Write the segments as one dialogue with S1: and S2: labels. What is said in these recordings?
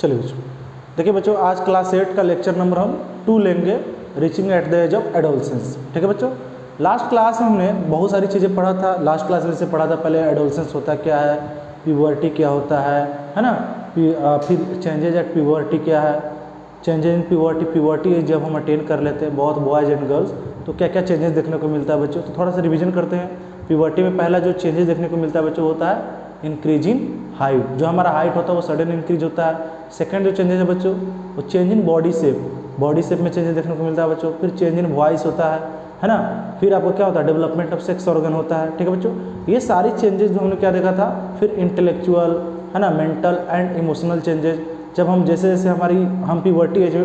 S1: चलिए बच्चों, देखिए बच्चों, आज क्लास 8 का लेक्चर नंबर हम 2 लेंगे, reaching at the age of adolescence. ठीक है बच्चों, लास्ट क्लास में हमने बहुत सारी चीज़ें पढ़ा था। लास्ट क्लास में से पढ़ा था पहले एडोलसेंस होता क्या है, प्यूबर्टी क्या होता है ना, फिर चेंजेज एट प्यूबर्टी क्या है, changes in puberty, puberty as जब हम अटेन कर लेते हैं बहुत बॉयज़ एंड गर्ल्स, तो क्या क्या चेंजेस देखने को मिलता है बच्चों। तो थोड़ा सा रिवीजन करते हैं। प्यूबर्टी में पहला जो चेंजेस देखने को मिलता है बच्चों होता है इंक्रीज इन हाइट, जो हमारा हाइट होता है वो सडन इंक्रीज होता है। सेकंड जो चेंजेस है बच्चों वो change in body shape, body shape में चेंजेस देखने को मिलता है बच्चों। फिर चेंज इन वॉइस होता है ना। फिर आपको क्या होता है, डेवलपमेंट ऑफ सेक्स ऑर्गन होता है। ठीक है बच्चों, ये सारी चेंजेस जो हमने क्या देखा था। फिर इंटेलेक्चुअल है ना, मेंटल एंड इमोशनल चेंजेस, जब हम जैसे जैसे हम प्यूबर्टी एज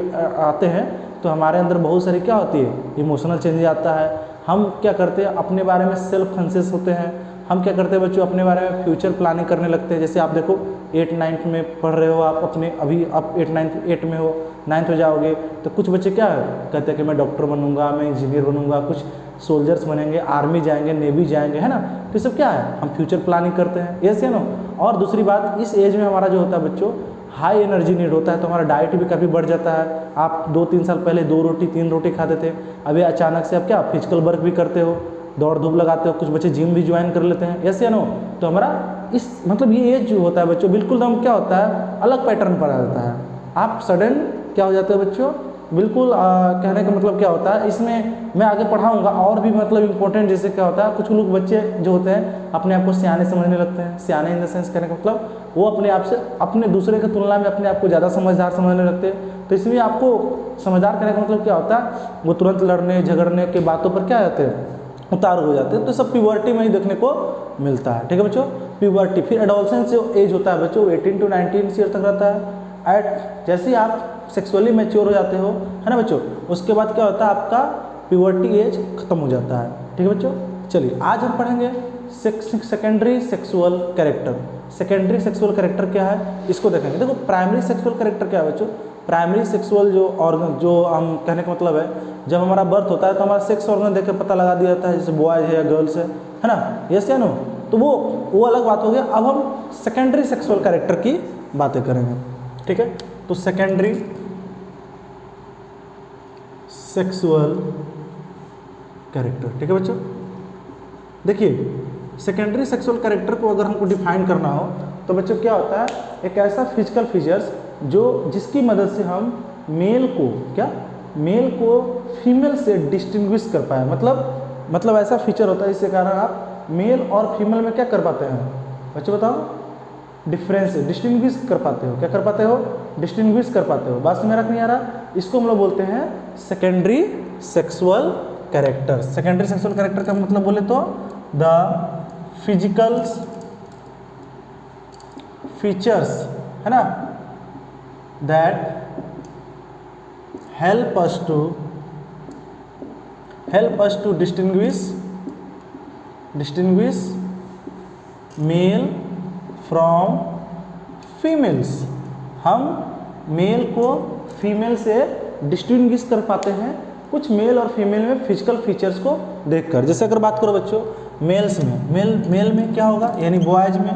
S1: आते हैं तो हमारे अंदर बहुत सारी क्या होती है, इमोशनल चेंजेस आता है। हम क्या करते हैं, अपने बारे में सेल्फ कॉन्शियस होते हैं। हम क्या करते हैं बच्चों, अपने बारे में फ्यूचर प्लानिंग करने लगते हैं। जैसे आप देखो 8-9 में पढ़ रहे हो आप, अपने अभी आप 8 में हो, 9th में जाओगे तो कुछ बच्चे क्या है कहते हैं कि मैं डॉक्टर बनूंगा, मैं इंजीनियर बनूंगा, कुछ सोल्जर्स बनेंगे, आर्मी जाएंगे, नेवी जाएंगे, है ना। तो ये सब क्या है, हम फ्यूचर प्लानिंग करते हैं, ऐसे ना। और दूसरी बात, इस एज में हमारा जो होता है बच्चों हाई एनर्जी नीड होता है, तो हमारा डाइट भी काफ़ी बढ़ जाता है। आप 2-3 साल पहले 2 रोटी 3 रोटी खाते थे, अभी अचानक से आप क्या फिजिकल वर्क भी करते हो, दौड़ धूप लगाते हो, कुछ बच्चे जिम भी ज्वाइन कर लेते हैं, ऐसे नो। तो हमारा इस मतलब ये एज जो होता है बच्चों बिल्कुल हम क्या होता है, अलग पैटर्न पर आ जाता है। आप सडन क्या हो जाते हो बच्चों, बिल्कुल कहने का मतलब क्या होता है, इसमें मैं आगे पढ़ाऊंगा और भी मतलब इंपॉर्टेंट। जैसे क्या होता है, कुछ लोग बच्चे जो होते हैं अपने आप को सियाने समझने लगते हैं। सियाने इन द सेंस कहने का मतलब वो अपने आप से, अपने दूसरे की तुलना में अपने आप को ज़्यादा समझदार समझने लगते हैं। तो इसलिए आपको समझदार करने का मतलब क्या होता है, वो तुरंत लड़ने झगड़ने के बातों पर क्या जाते हैं, उतार हो जाते हैं। तो सब प्यूबर्टी में ही देखने को मिलता है। ठीक है बच्चों, प्यूबर्टी। फिर एडोलसेंस जो एज होता है बच्चों 18 to 19 ईयर तक रहता है। जैसे ही आप सेक्सुअली मैच्योर हो जाते हो, है ना बच्चों, उसके बाद क्या होता है, आपका प्यूबर्टी एज खत्म हो जाता है। ठीक है बच्चों, चलिए आज हम पढ़ेंगे secondary sexual character. Secondary sexual character क्या है, इसको देखेंगे। देखो प्राइमरी सेक्सुअल कैरेक्टर क्या है बच्चों, प्राइमरी सेक्सुअल जो ऑर्गन, जो हम कहने का मतलब है, जब हमारा बर्थ होता है तो हमारा सेक्स ऑर्गन देख के पता लगा दिया जाता है, जैसे बॉयज है या गर्ल्स है ना, यस या नो। तो वो अलग बात हो गया। अब हम सेकेंडरी सेक्सुअल कैरेक्टर की बातें करेंगे। ठीक है, तो सेकेंडरी सेक्सुअल कैरेक्टर। ठीक है बच्चों, देखिए सेकेंडरी सेक्सुअल कैरेक्टर को अगर हमको डिफाइन करना हो तो बच्चों क्या होता है, एक ऐसा फिजिकल फीचर्स जिसकी मदद से हम मेल को फीमेल से डिस्टिंग्विश कर पाए। मतलब ऐसा फीचर होता है जिसके कारण आप मेल और फीमेल में क्या कर पाते हैं बच्चों, बताओ, डिफरेंस डिस्टिंग्विश कर पाते हो। क्या कर पाते हो, डिस्टिंग्विश कर पाते हो। बात मेरा नहीं आ रहा, इसको हम लोग बोलते हैं secondary sexual character. Secondary sexual character का मतलब बोले तो द फिजिकल फीचर्स, है ना, that help us to distinguish male from females। हम मेल को फीमेल से डिस्टिंग्विश कर पाते हैं कुछ मेल और फीमेल में फिजिकल फीचर्स को देखकर। जैसे अगर बात करो बच्चों मेल्स में, मेल में क्या होगा, यानी बॉयज में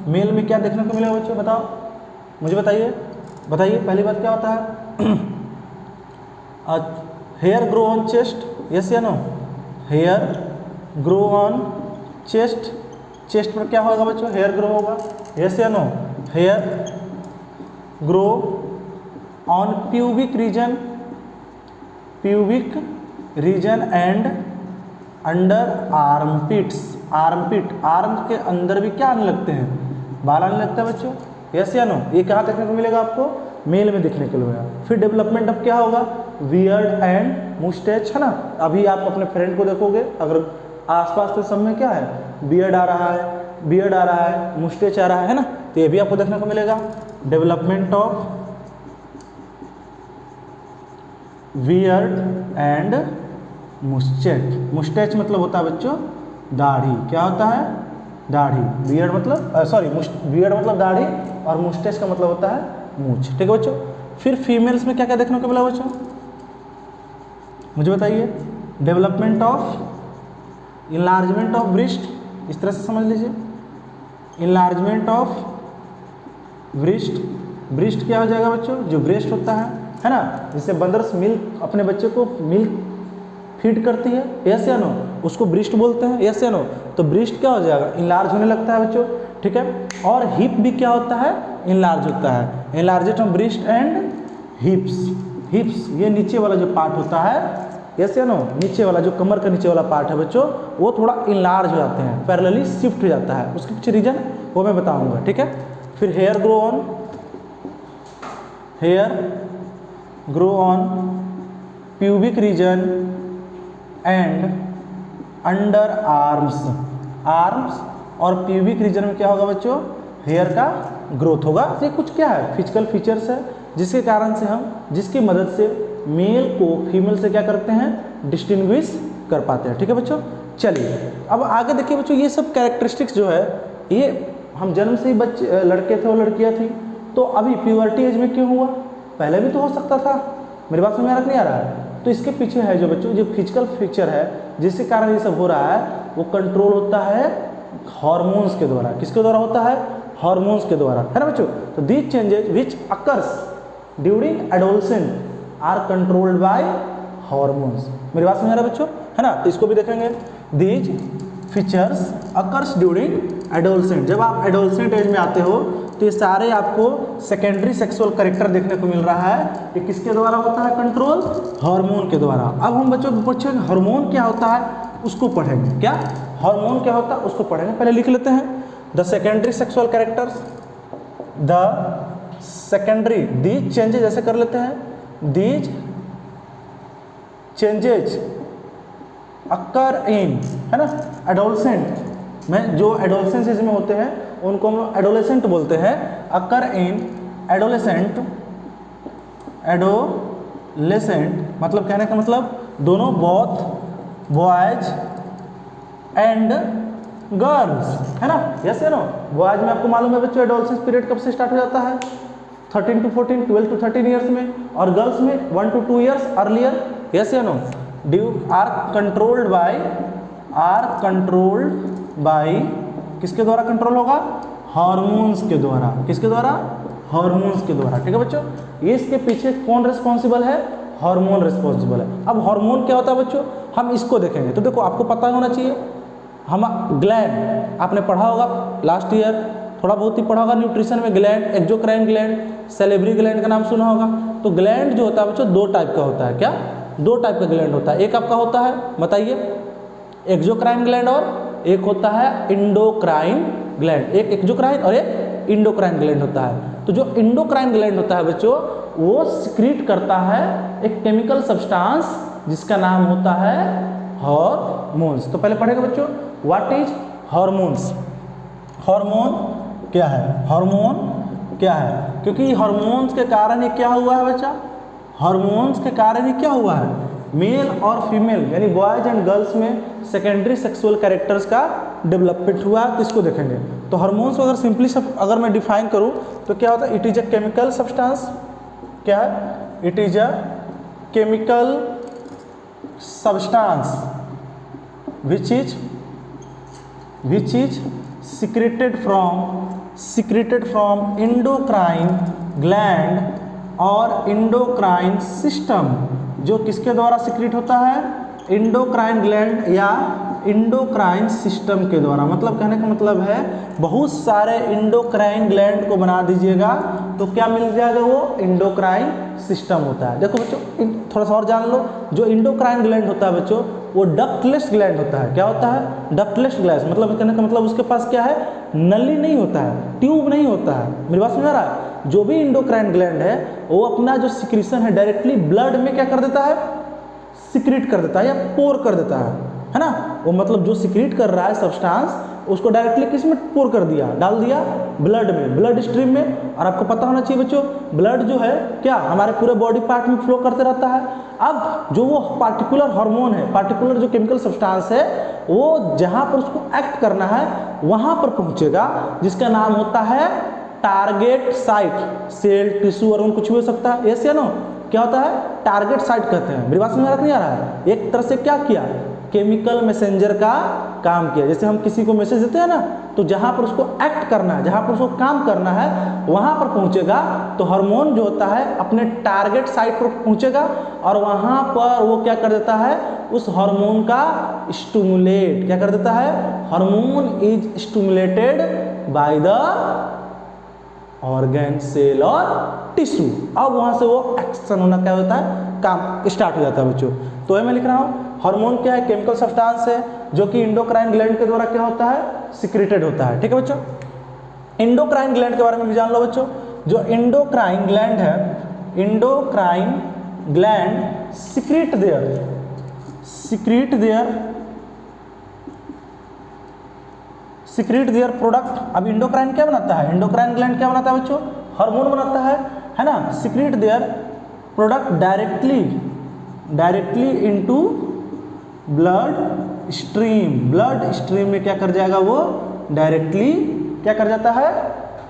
S1: मेल में क्या देखने को मिलेगा बच्चों, बताओ, मुझे बताइए। पहली बात क्या होता है, hair grow on chest, yes या no, hair grow on chest, chest पर क्या होगा बच्चों, हेयर ग्रो होगा, यस या no. Hair grow on pubic region and under armpits. Arm के अंदर भी क्या आने लगते हैं, बाल आने लगते हैं बच्चों, यस या नो। ये कहाँ देखने को मिलेगा आपको, मेल में देखने को मिलेगा। फिर डेवलपमेंट अब क्या होगा, बियर्ड एंड मुस्टैच, है ना। अभी आप अपने फ्रेंड को देखोगे, अगर आसपास के सब में क्या है, बियर्ड आ रहा है, मुस्टैच आ रहा है ना, तो ये भी आपको देखने को मिलेगा। Development of beard and moustache मतलब होता है बच्चों दाढ़ी। क्या होता है, दाढ़ी। बियर्ड मतलब दाढ़ी और मुस्टैच का मतलब होता है मूंछ। ठीक है बच्चों, फिर फीमेल्स में क्या क्या देखने को मिला बच्चों, मुझे बताइए। Development of enlargement of breast, इस तरह से समझ लीजिए, इनलार्जमेंट ऑफ ब्रेस्ट ब्रेस्ट क्या हो जाएगा बच्चों, जो ब्रेस्ट होता है ना, जिससे मदर्स मिल्क अपने बच्चे को मिल्क फीड करती है, यस या नो, उसको ब्रेस्ट बोलते हैं, यस या नो। तो ब्रेस्ट क्या हो जाएगा, इनलार्ज होने लगता है बच्चों, ठीक है। और हिप भी क्या होता है, इनलार्ज होता है, enlarged of breast and hips. Hips ये नीचे वाला जो पार्ट होता है, यस या नो, नीचे वाला जो कमर का नीचे वाला पार्ट है बच्चों, वो थोड़ा इनलार्ज हो जाते हैं, पैरेलली शिफ्ट हो जाता है। उसके कुछ रीजन वो मैं बताऊंगा, ठीक है। फिर hair grow on, hair grow on pubic region and under arms. Arms और प्यूबिक रीजन में क्या होगा बच्चों, हेयर का ग्रोथ होगा। ये कुछ क्या है, फिजिकल फीचर्स है, जिसके कारण से हम, जिसकी मदद से मेल को फीमेल से क्या करते हैं, डिस्टिंग्विश कर पाते हैं, ठीक है बच्चों। चलिए अब आगे देखिए बच्चों, ये सब कैरेक्टरिस्टिक्स जो है, ये हम जन्म से ही बच्चे लड़के थे और लड़कियां थी, तो अभी प्यूबर्टी एज में क्यों हुआ, पहले भी तो हो सकता था, मेरी बात समझ नहीं आ रहा है। तो इसके पीछे है जो बच्चों, जो फिजिकल फीचर है जिसके कारण ये सब हो रहा है, वो कंट्रोल होता है हार्मोन्स के द्वारा। किसके द्वारा होता है, हार्मोन्स के द्वारा, है ना बच्चों। तो these changes which occurs during adolescence are controlled by hormones. मेरी बात समझ आ रहा है बच्चों, है ना। तो इसको भी देखेंगे, these features occurs during adolescent. जब आप एडोलसेंट एज में आते हो तो ये सारे आपको सेकेंडरी सेक्सुअल कैरेक्टर देखने को मिल रहा है। ये किसके द्वारा होता है कंट्रोल, हार्मोन के द्वारा। अब हम बच्चों को पूछेंगे हार्मोन क्या होता है, उसको पढ़ेंगे। क्या हार्मोन क्या होता है उसको पढ़ेंगे, पहले लिख लेते हैं। The secondary sexual characters, the secondary, these changes ऐसे कर लेते हैं, दीज चेंजेज अकर इन, है ना, एडोलसेंट में, जो एडोलसेंस एज में होते हैं उनको हम एडोलेसेंट बोलते हैं। अकर इन एडोलेसेंट, एडोलेसेंट मतलब कहने का मतलब दोनों, बोथ बॉयज एंड गर्ल्स, है ना, यस या नो। बॉयज में आपको मालूम है बच्चों एडोलसेंस पीरियड कब से स्टार्ट हो जाता है, 13 to 14, 12 to 13 ईयर्स में, और गर्ल्स में 1 to 2 ईयर्स अर्लियर, यस या no. Due are controlled by, किसके द्वारा कंट्रोल होगा, हार्मोन्स के द्वारा। किसके द्वारा, हार्मोन्स के द्वारा, ठीक है बच्चों। ये इसके पीछे कौन रिस्पॉन्सिबल है, हार्मोन रिस्पॉन्सिबल है। अब हार्मोन क्या होता है बच्चों, हम इसको देखेंगे। तो देखो आपको पता होना चाहिए, हम ग्लैंड आपने पढ़ा होगा लास्ट ईयर, थोड़ा बहुत ही पढ़ा होगा न्यूट्रिशन में, ग्लैंड, एक्सोक्राइन ग्लैंड, सेलेब्री ग्लैंड का नाम सुना होगा। तो ग्लैंड जो होता है बच्चों दो टाइप का होता है। क्या, दो टाइप का ग्लैंड होता है। एक आपका होता है, बताइए, एक्सोक्राइन ग्लैंड, और एक होता है इंडोक्राइन ग्लैंड। एक एक्सोक्राइन और एक इंडोक्राइन ग्लैंड होता है। तो जो इंडोक्राइन ग्लैंड होता है बच्चों, वो सिक्रीट करता है एक केमिकल सब्सटेंस जिसका नाम होता है हार्मोन्स। तो पहले पढ़ेगा बच्चों, व्हाट इज हार्मोन्स। हार्मोन क्या है, हार्मोन क्या है, क्योंकि हार्मोन्स के कारण ये क्या हुआ है बच्चा, हार्मोन्स के कारण ये क्या हुआ है, मेल और फीमेल यानी बॉयज एंड गर्ल्स में सेकेंडरी सेक्सुअल कैरेक्टर्स का डेवलपमेंट हुआ है। तो इसको देखेंगे। तो हार्मोन्स अगर सिंपली अगर मैं डिफाइन करूं तो क्या होता है, it is a chemical substance. क्या है, it is a chemical substance which is secreted from endocrine gland और endocrine system। जो किसके द्वारा सिक्रीट होता है, इंडोक्राइन ग्लैंड या इंडोक्राइन सिस्टम के द्वारा। मतलब कहने का मतलब है बहुत सारे इंडोक्राइन ग्लैंड को बना दीजिएगा तो क्या मिल जाएगा, वो इंडोक्राइन सिस्टम होता है। देखो बच्चों थोड़ा सा और जान लो, जो इंडोक्राइन ग्लैंड होता है बच्चों वो डक्टलेस ग्लैंड होता है। क्या होता है, डक्टलेस ग्लैंड। मतलब कहने का मतलब उसके पास क्या है, नली नहीं होता है, ट्यूब नहीं होता है। मेरी बात समझ आ रहा है। जो भी इंडोक्राइन ग्लैंड है वो अपना जो सिक्रीशन है डायरेक्टली ब्लड में क्या कर देता है, सिक्रीट कर देता है या पोर कर देता है ना। वो मतलब जो सिक्रीट कर रहा है सब्सटेंस उसको डायरेक्टली किस में पोर कर दिया, डाल दिया ब्लड में, ब्लड स्ट्रीम में। और आपको पता होना चाहिए बच्चों ब्लड जो है क्या हमारे पूरे बॉडी पार्ट में फ्लो करते रहता है। अब जो वो पार्टिकुलर हार्मोन है, पार्टिकुलर जो केमिकल सब्सटेंस है, वो जहाँ पर उसको एक्ट करना है वहाँ पर पहुँचेगा, जिसका नाम होता है टारगेट साइट। सेल, टिश्यू और कुछ भी हो सकता है, यस या नो। क्या होता है, टारगेट साइट कहते हैं। मेरी बात समझ नहीं आ रहा है। एक तरह से क्या किया, केमिकल मैसेंजर का काम किया। जैसे हम किसी को मैसेज देते हैं ना, तो जहाँ पर उसको एक्ट करना है, जहाँ पर उसको काम करना है वहाँ पर पहुँचेगा, तो हार्मोन जो होता है अपने टारगेट साइट पर पहुँचेगा और वहाँ पर वो क्या कर देता है, उस हार्मोन का स्टिमुलेट, क्या कर देता है, hormone is stimulated by the organ, cell और टिश्यू। अब वहाँ से वो एक्शन होना क्या होता है, काम स्टार्ट हो जाता है बच्चों। तो ये मैं लिख रहा हूँ, हार्मोन क्या है, केमिकल सब्सटेंस है जो कि इंडोक्राइन ग्लैंड के द्वारा क्या होता है, सिक्रेटेड होता है। ठीक है बच्चों, इंडोक्राइन ग्लैंड के बारे में भी जान लो बच्चों। जो इंडोक्राइन ग्लैंड है, endocrine gland secrete their product. अब इंडोक्राइन क्या बनाता है, इंडोक्राइन ग्लैंड क्या बनाता है बच्चों, हार्मोन बनाता है ना। Secrete their product directly into blood stream में क्या कर जाएगा, वो डायरेक्टली क्या कर जाता है,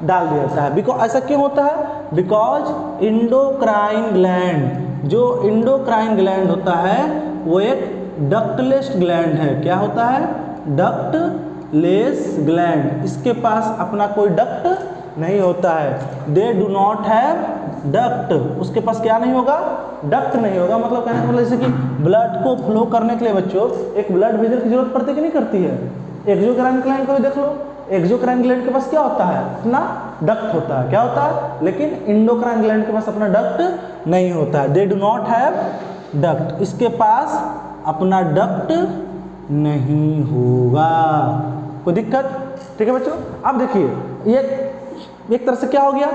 S1: डाल दिया जाता है। बिकॉज ऐसा क्यों होता है, बिकॉज इंडोक्राइन ग्लैंड, जो इंडोक्राइन ग्लैंड होता है वो एक डक्टलेस ग्लैंड है। क्या होता है, डक्टलेस ग्लैंड। इसके पास अपना कोई डक्ट नहीं होता है। They do not have duct, उसके पास क्या नहीं होगा, डक्ट नहीं होगा। मतलब कहने का मतलब जैसे कि ब्लड को फ्लो करने के लिए बच्चों एक ब्लड वेजल की जरूरत पड़ती कि नहीं करती है। एक्सोक्राइन ग्लैंड को देख लो, एक्सोक्राइन ग्लैंड के पास क्या होता है, अपना डक्ट होता है। क्या होता है, लेकिन इंडोक्राइन ग्लैंड के पास अपना डक्ट नहीं होता है। They do not have duct, इसके पास अपना डक्ट नहीं होगा। कोई दिक्कत, ठीक है बच्चों। अब देखिए ये एक तरह से क्या हो गया,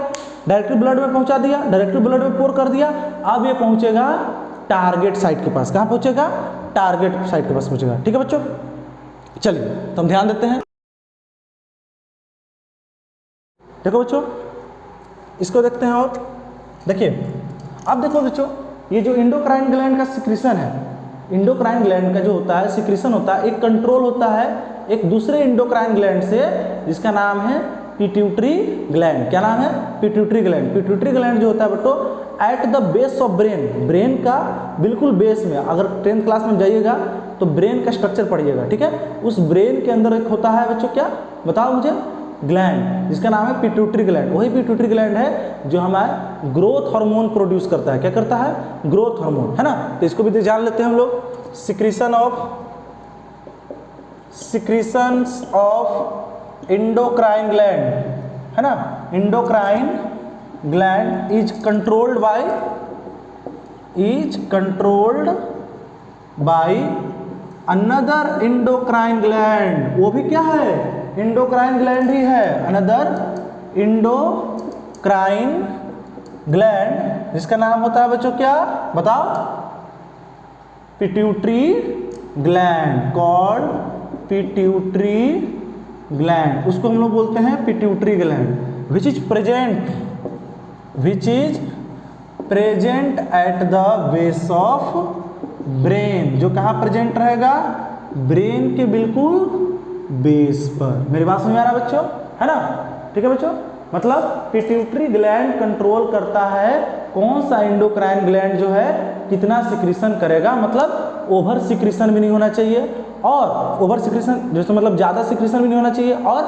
S1: डायरेक्टली ब्लड में पहुंचा दिया, डायरेक्टली ब्लड में पोर कर दिया। अब ये पहुंचेगा टारगेट साइट के पास। कहां पहुंचेगा, टारगेट साइट के पास पहुंचेगा। ठीक है बच्चों, चलिए तो हम ध्यान देते हैं। देखो बच्चों, इसको देखते हैं और देखिए। अब देखो बच्चों, ये जो इंडोक्राइन ग्लैंड का सिक्रीशन है, इंडोक्राइन ग्लैंड का जो होता है सिक्रीशन होता है, एक कंट्रोल होता है एक दूसरे इंडोक्राइन ग्लैंड से, जिसका नाम है पिट्यूटरी ग्लैंड। क्या नाम है, पिट्यूटरी ग्लैंड। पिट्यूटरी ग्लैंड जो होता है बच्चों at the base of brain, brain का बिल्कुल बेस में, अगर 10th क्लास में जाइएगा तो ब्रेन का स्ट्रक्चर पढ़िएगा। ठीक है, उस ब्रेन के अंदर एक होता है बच्चों, क्या बताओ मुझे, ग्लैंड, जिसका नाम है पिट्यूटरी ग्लैंड। वही पिट्यूटरी ग्लैंड है जो हमारा ग्रोथ हार्मोन प्रोड्यूस करता है। क्या करता है, ग्रोथ हार्मोन, है ना। तो इसको भी जान लेते हैं हम लोग। सिक्रीशंस ऑफ इंडोक्राइन ग्लैंड, है ना। Endocrine gland is controlled by another endocrine gland. वो भी क्या है, इंडोक्राइन ग्लैंड ही है, अनदर इंडोक्राइन ग्लैंड, जिसका नाम होता है बच्चों क्या बताओ, pituitary gland, called pituitary gland. उसको हम लोग बोलते हैं pituitary gland, which is present at the base of brain. जो कहाँ प्रेजेंट रहेगा, ब्रेन के बिल्कुल बेस पर। मेरी बात समझ में आ रहा है बच्चों, है ना। ठीक है बच्चों, मतलब पिट्यूटरी ग्लैंड कंट्रोल करता है कौन सा इंडोक्राइन ग्लैंड जो है कितना सिक्रीशन करेगा। मतलब ओवर सिक्रीशन भी नहीं होना चाहिए, और ओवर सिक्रीशन जैसे मतलब ज़्यादा सिक्रीशन भी नहीं होना चाहिए, और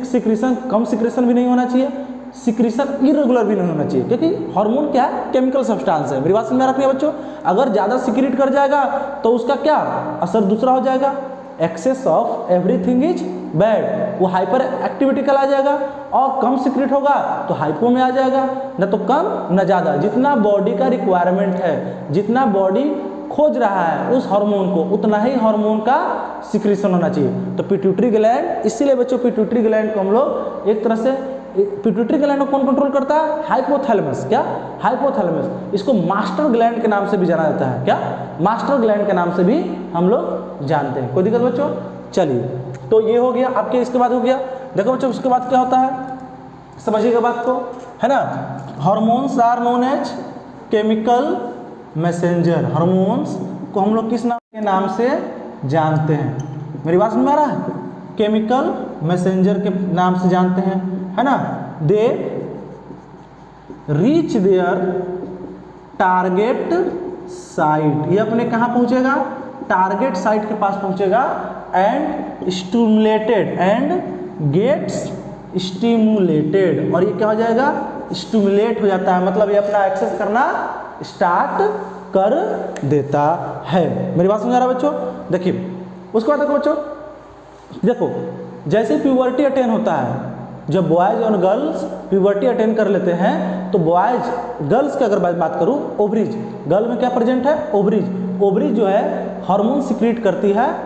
S1: सिक्रीशन कम सिक्रीशन भी नहीं होना चाहिए, सिक्रीशन इरेगुलर भी नहीं होना चाहिए। क्योंकि हार्मोन क्या है, केमिकल सब्सटेंस है। मेरी बात समझ में रखनी है बच्चों। अगर ज़्यादा सिक्रीट कर जाएगा तो उसका क्या असर दूसरा हो जाएगा, excess of everything is bad, वो हाइपर एक्टिविटी कल आ जाएगा। और कम सिक्रेट होगा तो हाइपो में आ जाएगा, न तो कम न ज़्यादा। जितना बॉडी का रिक्वायरमेंट है, जितना बॉडी खोज रहा है उस हार्मोन को, उतना ही हार्मोन का सिक्रीशन होना चाहिए। तो पिट्यूटरी ग्लैंड, इसीलिए बच्चों पिट्यूटरी ग्लैंड को हम लोग एक तरह से, पिट्यूटरी ग्लैंड को कौन कंट्रोल करता है, हाइपोथैलेमस। क्या, हाइपोथैलेमस। इसको मास्टर ग्लैंड के नाम से भी जाना जाता है। क्या, मास्टर ग्लैंड के नाम से भी हम लोग जानते हैं। कोई दिक्कत बच्चों, चलिए तो ये हो गया आपके। इसके बाद हो गया, देखो बच्चों उसके बाद क्या होता है, समझिएगा बात को, है ना। Hormones are known as chemical messenger. Hormones को हम लोग किस नाम के नाम से जानते हैं, मेरी बात समझ में आ रहा है, केमिकल मैसेंजर के नाम से जानते हैं, है ना। They reach their target site, ये अपने कहाँ पहुंचेगा, टारगेट साइट के पास पहुंचेगा। एंड गेट्स स्टिमुलेटेड, और ये क्या हो जाएगा, स्टिमुलेट हो जाता है, मतलब ये अपना एक्सेस करना स्टार्ट कर देता है। मेरी बात समझ आ रहा है बच्चों? देखिए उसके बाद देखो बच्चों, देखो जैसे प्यूबर्टी अटेन होता है, जब बॉयज और गर्ल्स प्यूबर्टी अटेन कर लेते हैं, तो बॉयज गर्ल्स की अगर बात करूं, ओवरीज, गर्ल में क्या प्रेजेंट है, ओवरीज। ओवरीज जो है हार्मोन सिक्रीट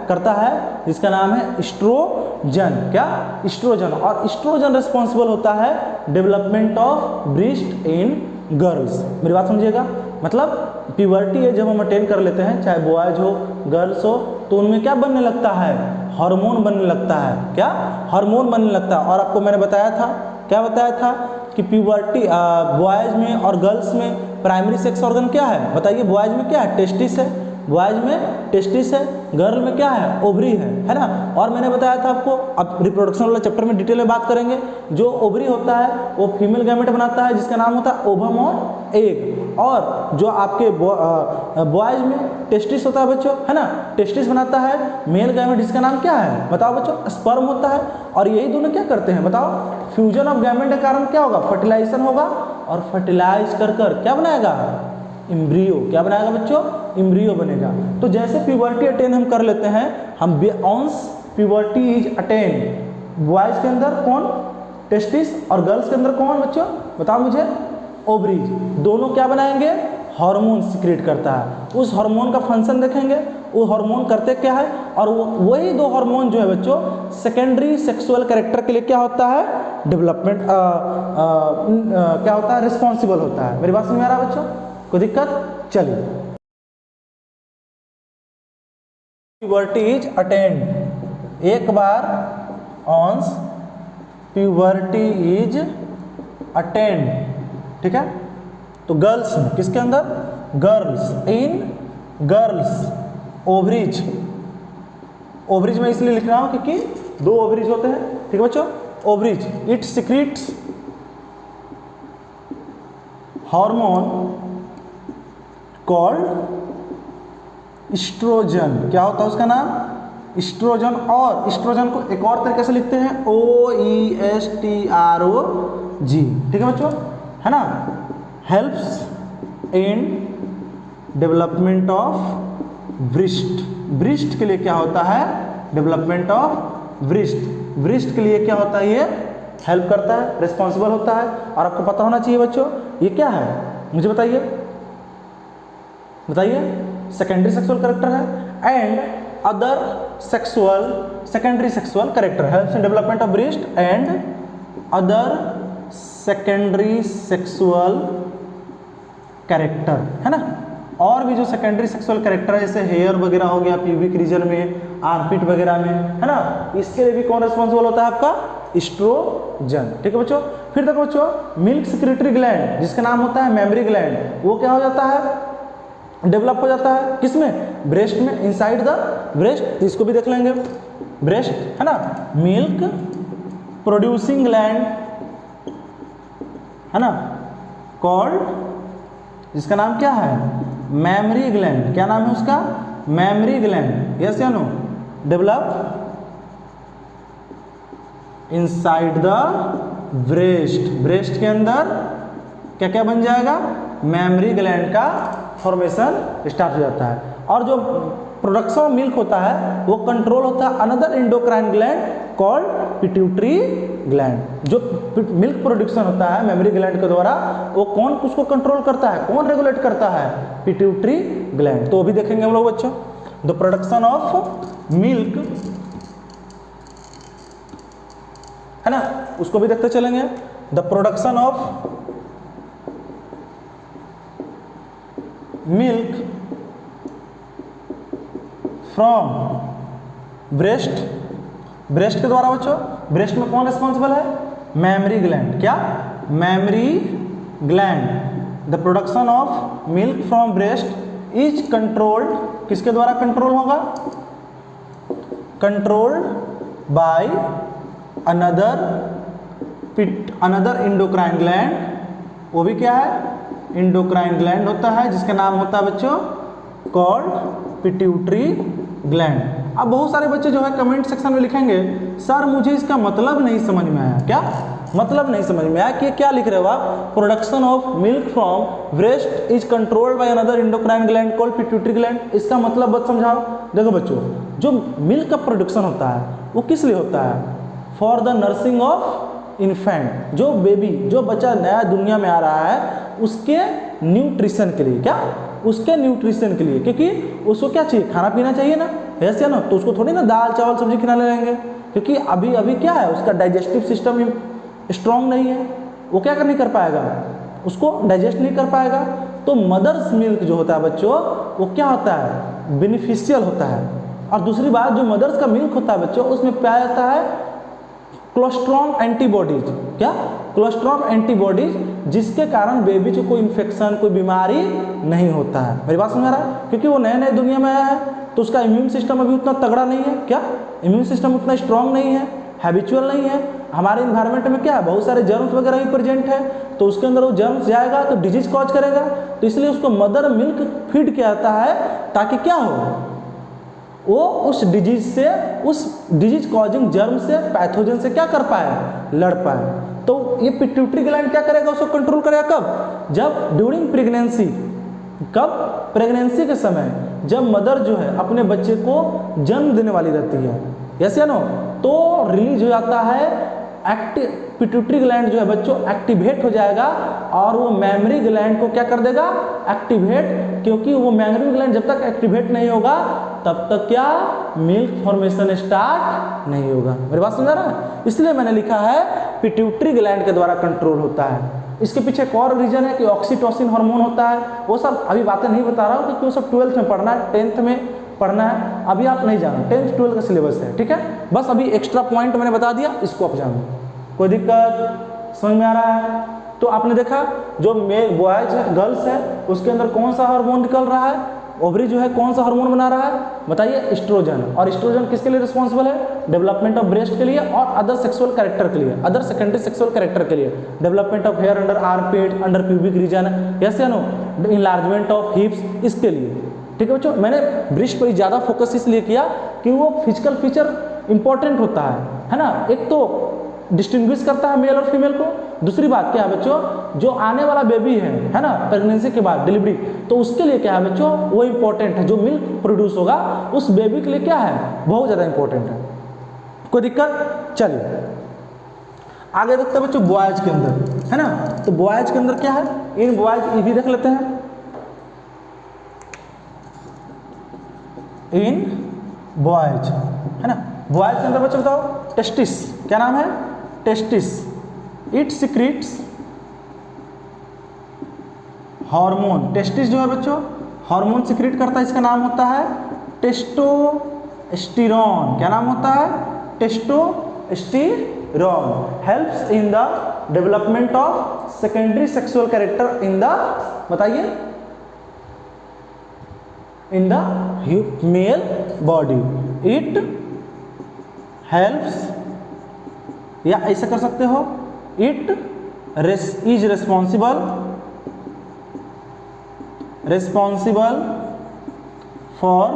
S1: करता है जिसका नाम है एस्ट्रोजन। क्या, एस्ट्रोजन। और एस्ट्रोजन रिस्पॉन्सिबल होता है development of breast in girls. मेरी बात समझिएगा, मतलब प्यूबर्टी जब हम अटेन कर लेते हैं, चाहे बॉयज हो गर्ल्स हो, तो उनमें क्या बनने लगता है, हार्मोन बनने लगता है। क्या, हार्मोन बनने लगता है। और आपको मैंने बताया था, क्या बताया था कि प्यूबर्टी बॉयज में और गर्ल्स में प्राइमरी सेक्स ऑर्गन क्या है, बताइए। बॉयज में क्या है, टेस्टिस है, बॉयज में टेस्टिस है, गर्ल में क्या है, ओवरी है ना। और मैंने बताया था आपको, अब रिप्रोडक्शन वाला चैप्टर में डिटेल में बात करेंगे, जो ओवरी होता है वो फीमेल गैमेट बनाता है जिसका नाम होता है ओवम और एग, और जो आपके बॉयज में टेस्टिस होता है बच्चों, है ना, टेस्टिस बनाता है मेल गैमेट जिसका नाम क्या है, बताओ बच्चों, स्पर्म होता है। और यही दोनों क्या करते हैं, बताओ, फ्यूजन ऑफ गैमेट के कारण क्या होगा, फर्टिलाइजेशन होगा, और फर्टिलाइज कर क्या बनाएगा, इम्ब्रियो। क्या बनाएगा बच्चों, इम्ब्रियो बनेगा। तो जैसे प्यूबर्टी अटेन हम कर लेते हैं, हम ऑन्स प्यूबर्टी इज अटेन, बॉयज के अंदर कौन, टेस्टिस, और गर्ल्स के अंदर कौन बच्चों, बताओ मुझे, ओवरीज। दोनों क्या बनाएंगे, हार्मोन सिक्रेट करता है। उस हार्मोन का फंक्शन देखेंगे, वो हार्मोन करते क्या है, और वही दो हार्मोन जो है बच्चों सेकेंडरी सेक्सुअल कैरेक्टर के लिए क्या होता है, डेवलपमेंट क्या होता है, रिस्पॉन्सिबल होता है। मेरी बात समझ में आ रहा है बच्चों, कोई दिक्कत? चलिए, प्यूबर्टी इज अटेन्ड, एक बार ऑन्स प्यूबर्टी इज अटेन्ड, ठीक है, तो गर्ल्स में, किसके अंदर, girls, in girls, ovaries. Ovaries में इसलिए लिख रहा हूं क्योंकि दो ओवरीज होते हैं, ठीक है बच्चों, ovaries, it secretes hormone called oestrogen. क्या होता है उसका नाम, एस्ट्रोजन। और एस्ट्रोजन को एक और तरीके से लिखते हैं, OESTROG, ठीक है बच्चों, है ना, helps in development of breast. Breast के लिए क्या होता है, डेवलपमेंट ऑफ ब्रेस्ट। ब्रेस्ट के लिए क्या होता है, ये हेल्प करता है, रिस्पॉन्सिबल होता है। और आपको पता होना चाहिए बच्चों, ये क्या है, मुझे बताइए, सेकेंडरी सेक्सुअल कैरेक्टर है। And other secondary sexual character helps in development of breast and other secondary sexual character, है ना। और भी जो सेकेंडरी सेक्सुअल कैरेक्टर है, जैसे हेयर वगैरह हो गया प्यूबिक रीजन में, आर्मपिट वगैरह में, है ना, इसके लिए भी कौन रिस्पॉन्सिबल होता है, आपका एस्ट्रोजन, ठीक है बच्चों। फिर देखो बच्चों, मिल्क सिक्रेटरी ग्लैंड जिसका नाम होता है मेमरी ग्लैंड, वो क्या हो जाता है, डेवलप हो जाता है, किसमें, ब्रेस्ट में, इनसाइड द ब्रेस्ट। तो इसको भी देख लेंगे, ब्रेस्ट, है ना, मिल्क प्रोड्यूसिंग ग्लैंड, है ना, कॉल्ड, जिसका नाम क्या है, मेमरी ग्लैंड। क्या नाम है उसका, मेमरी ग्लैंड, यस या no, develop inside the breast. Breast के अंदर क्या क्या बन जाएगा, मेमरी ग्लैंड का फॉर्मेशन स्टार्ट हो जाता है। और जो प्रोडक्शन ऑफ मिल्क होता है वो कंट्रोल होता है another endocrine gland called pituitary gland. जो मिल्क प्रोडक्शन होता है मेमरी ग्लैंड के द्वारा, वो कौन उसको कंट्रोल करता है, कौन रेगुलेट करता है, पिट्यूटरी ग्लैंड। तो वो भी देखेंगे हम लोग बच्चों, द प्रोडक्शन ऑफ मिल्क, है ना, उसको भी देखते चलेंगे। The production of milk from breast, breast के द्वारा बच्चों, ब्रेस्ट में कौन रिस्पॉन्सिबल है, मेमरी ग्लैंड। क्या, mammary gland. The production of milk from breast is controlled, किसके द्वारा कंट्रोल होगा, controlled by another endocrine gland. वो भी क्या है, इंडोक्राइन ग्लैंड होता है, जिसका नाम होता है बच्चों कॉल्ड पिट्यूटरी ग्लैंड। अब बहुत सारे बच्चे जो है कमेंट सेक्शन में लिखेंगे सर मुझे इसका मतलब नहीं समझ में आया। क्या मतलब नहीं समझ में आया कि क्या लिख रहे हो आप? Production of milk from breast is controlled by another endocrine gland called pituitary gland. इसका मतलब बस समझाओ। देखो बच्चों, जो मिल्क का प्रोडक्शन होता है वो किस लिए होता है? For the nursing of infant, जो बेबी, जो बच्चा नया दुनिया में आ रहा है उसके न्यूट्रिशन के लिए। क्या? उसके न्यूट्रिशन के लिए, क्योंकि उसको क्या चाहिए? खाना पीना चाहिए ना, ऐसे ना। तो उसको थोड़ी ना दाल चावल सब्जी खिलाने लेंगे, क्योंकि अभी अभी क्या है, उसका डाइजेस्टिव सिस्टम स्ट्रॉन्ग नहीं है, वो क्या नहीं कर पाएगा, उसको डाइजेस्ट नहीं कर पाएगा। तो मदर्स मिल्क जो होता है बच्चों, वो क्या होता है? बेनिफिशियल होता है। और दूसरी बात, जो मदर्स का मिल्क होता है बच्चों, उसमें पाया जाता है कोलेस्ट्रॉल एंटीबॉडीज। क्या? कोलेस्ट्रॉल एंटीबॉडीज, जिसके कारण बेबी को कोई इन्फेक्शन, कोई बीमारी नहीं होता है। मेरी बात समझ रहा है? क्योंकि वो नए नए दुनिया में आया है, तो उसका इम्यून सिस्टम अभी उतना तगड़ा नहीं है। क्या? इम्यून सिस्टम उतना स्ट्रांग नहीं है, हैबिचुअल नहीं है। हमारे इन्वायरमेंट में क्या है, बहुत सारे जर्म्स वगैरह ही प्रेजेंट है, तो उसके अंदर वो जर्म्स जाएगा तो डिजीज कॉज करेगा। तो इसलिए उसको मदर मिल्क फीड किया जाता है, ताकि क्या हो, वो उस डिजीज से, उस डिजीज कॉजिंग जर्म से, पैथोजन से क्या कर पाए? लड़ पाए। तो ये पिट्यूटरी ग्लैंड क्या करेगा? उसको कंट्रोल करेगा। कब? जब ड्यूरिंग प्रेगनेंसी। कब? प्रेगनेंसी के समय, जब मदर जो है अपने बच्चे को जन्म देने वाली रहती है, यस या नो, तो रिलीज हो जाता है एक्टिव पिट्यूटरी ग्लैंड जो है बच्चों एक्टिवेट हो जाएगा, और वो मेमोरी ग्लैंड को क्या कर देगा? एक्टिवेट। क्योंकि वो मेमोरी ग्लैंड जब तक एक्टिवेट नहीं होगा तब तक क्या? मिल्क फॉर्मेशन स्टार्ट नहीं होगा। मेरी बात समझ रहा है? इसलिए मैंने लिखा है पिट्यूटरी ग्लैंड के द्वारा कंट्रोल होता है। इसके पीछे एक और रीजन है कि ऑक्सीटोसिन हार्मोन होता है। वो सब अभी बातें नहीं बता रहा हूँ, क्योंकि वो सब 12th में पढ़ना है, 10th में पढ़ना है। अभी आप नहीं जानो, 10th 12th का सिलेबस है, ठीक है। बस अभी एक्स्ट्रा पॉइंट मैंने बता दिया, इसको आप जानो। कोई दिक्कत? समझ में आ रहा है? तो आपने देखा जो मेल बॉयज है, गर्ल्स है, उसके अंदर कौन सा हार्मोन निकल रहा है? ओवरी जो है कौन सा हार्मोन बना रहा है? बताइए, एस्ट्रोजन। और एस्ट्रोजन किसके लिए रिस्पॉन्सिबल है? डेवलपमेंट ऑफ ब्रेस्ट के लिए और अदर सेक्सुअल कैरेक्टर के लिए, अदर सेकेंडरी सेक्सुअल कैरेक्टर के लिए। Development of hair under armpit, under pubic region, yes या नो, इनलार्जमेंट ऑफ हिप्स, इसके लिए। ठीक है बच्चों, मैंने ब्रेस्ट पर ज़्यादा फोकस इसलिए किया कि वो फिजिकल फीचर इंपॉर्टेंट होता है ना। एक तो डिस्टिंग्विश करता है मेल और फीमेल को। दूसरी बात क्या है बच्चों, जो आने वाला बेबी है ना, प्रेगनेंसी के बाद डिलीवरी, तो उसके लिए क्या है बच्चों, वो इंपॉर्टेंट है। जो मिल्क प्रोड्यूस होगा उस बेबी के लिए क्या है, बहुत ज़्यादा इंपॉर्टेंट है। कोई दिक्कत? चलिए आगे देखते हैं बच्चों बॉयज के अंदर, है ना। तो बॉयज के अंदर क्या है, इन बॉयज ये भी देख लेते हैं। इन बॉयज, है ना, बॉयज के अंदर बच्चों बताओ, टेस्टिस, क्या नाम है? Testis. It secretes hormone. Testis जो है बच्चों हार्मोन सिक्रीट करता है, इसका नाम होता है टेस्टोस्टेरोन। क्या नाम होता है? Testosterone. Helps in the development of secondary sexual character in the, बताइए, in the male body. It helps, या ऐसा कर सकते हो, इट इज रिस्पॉन्सिबल फॉर,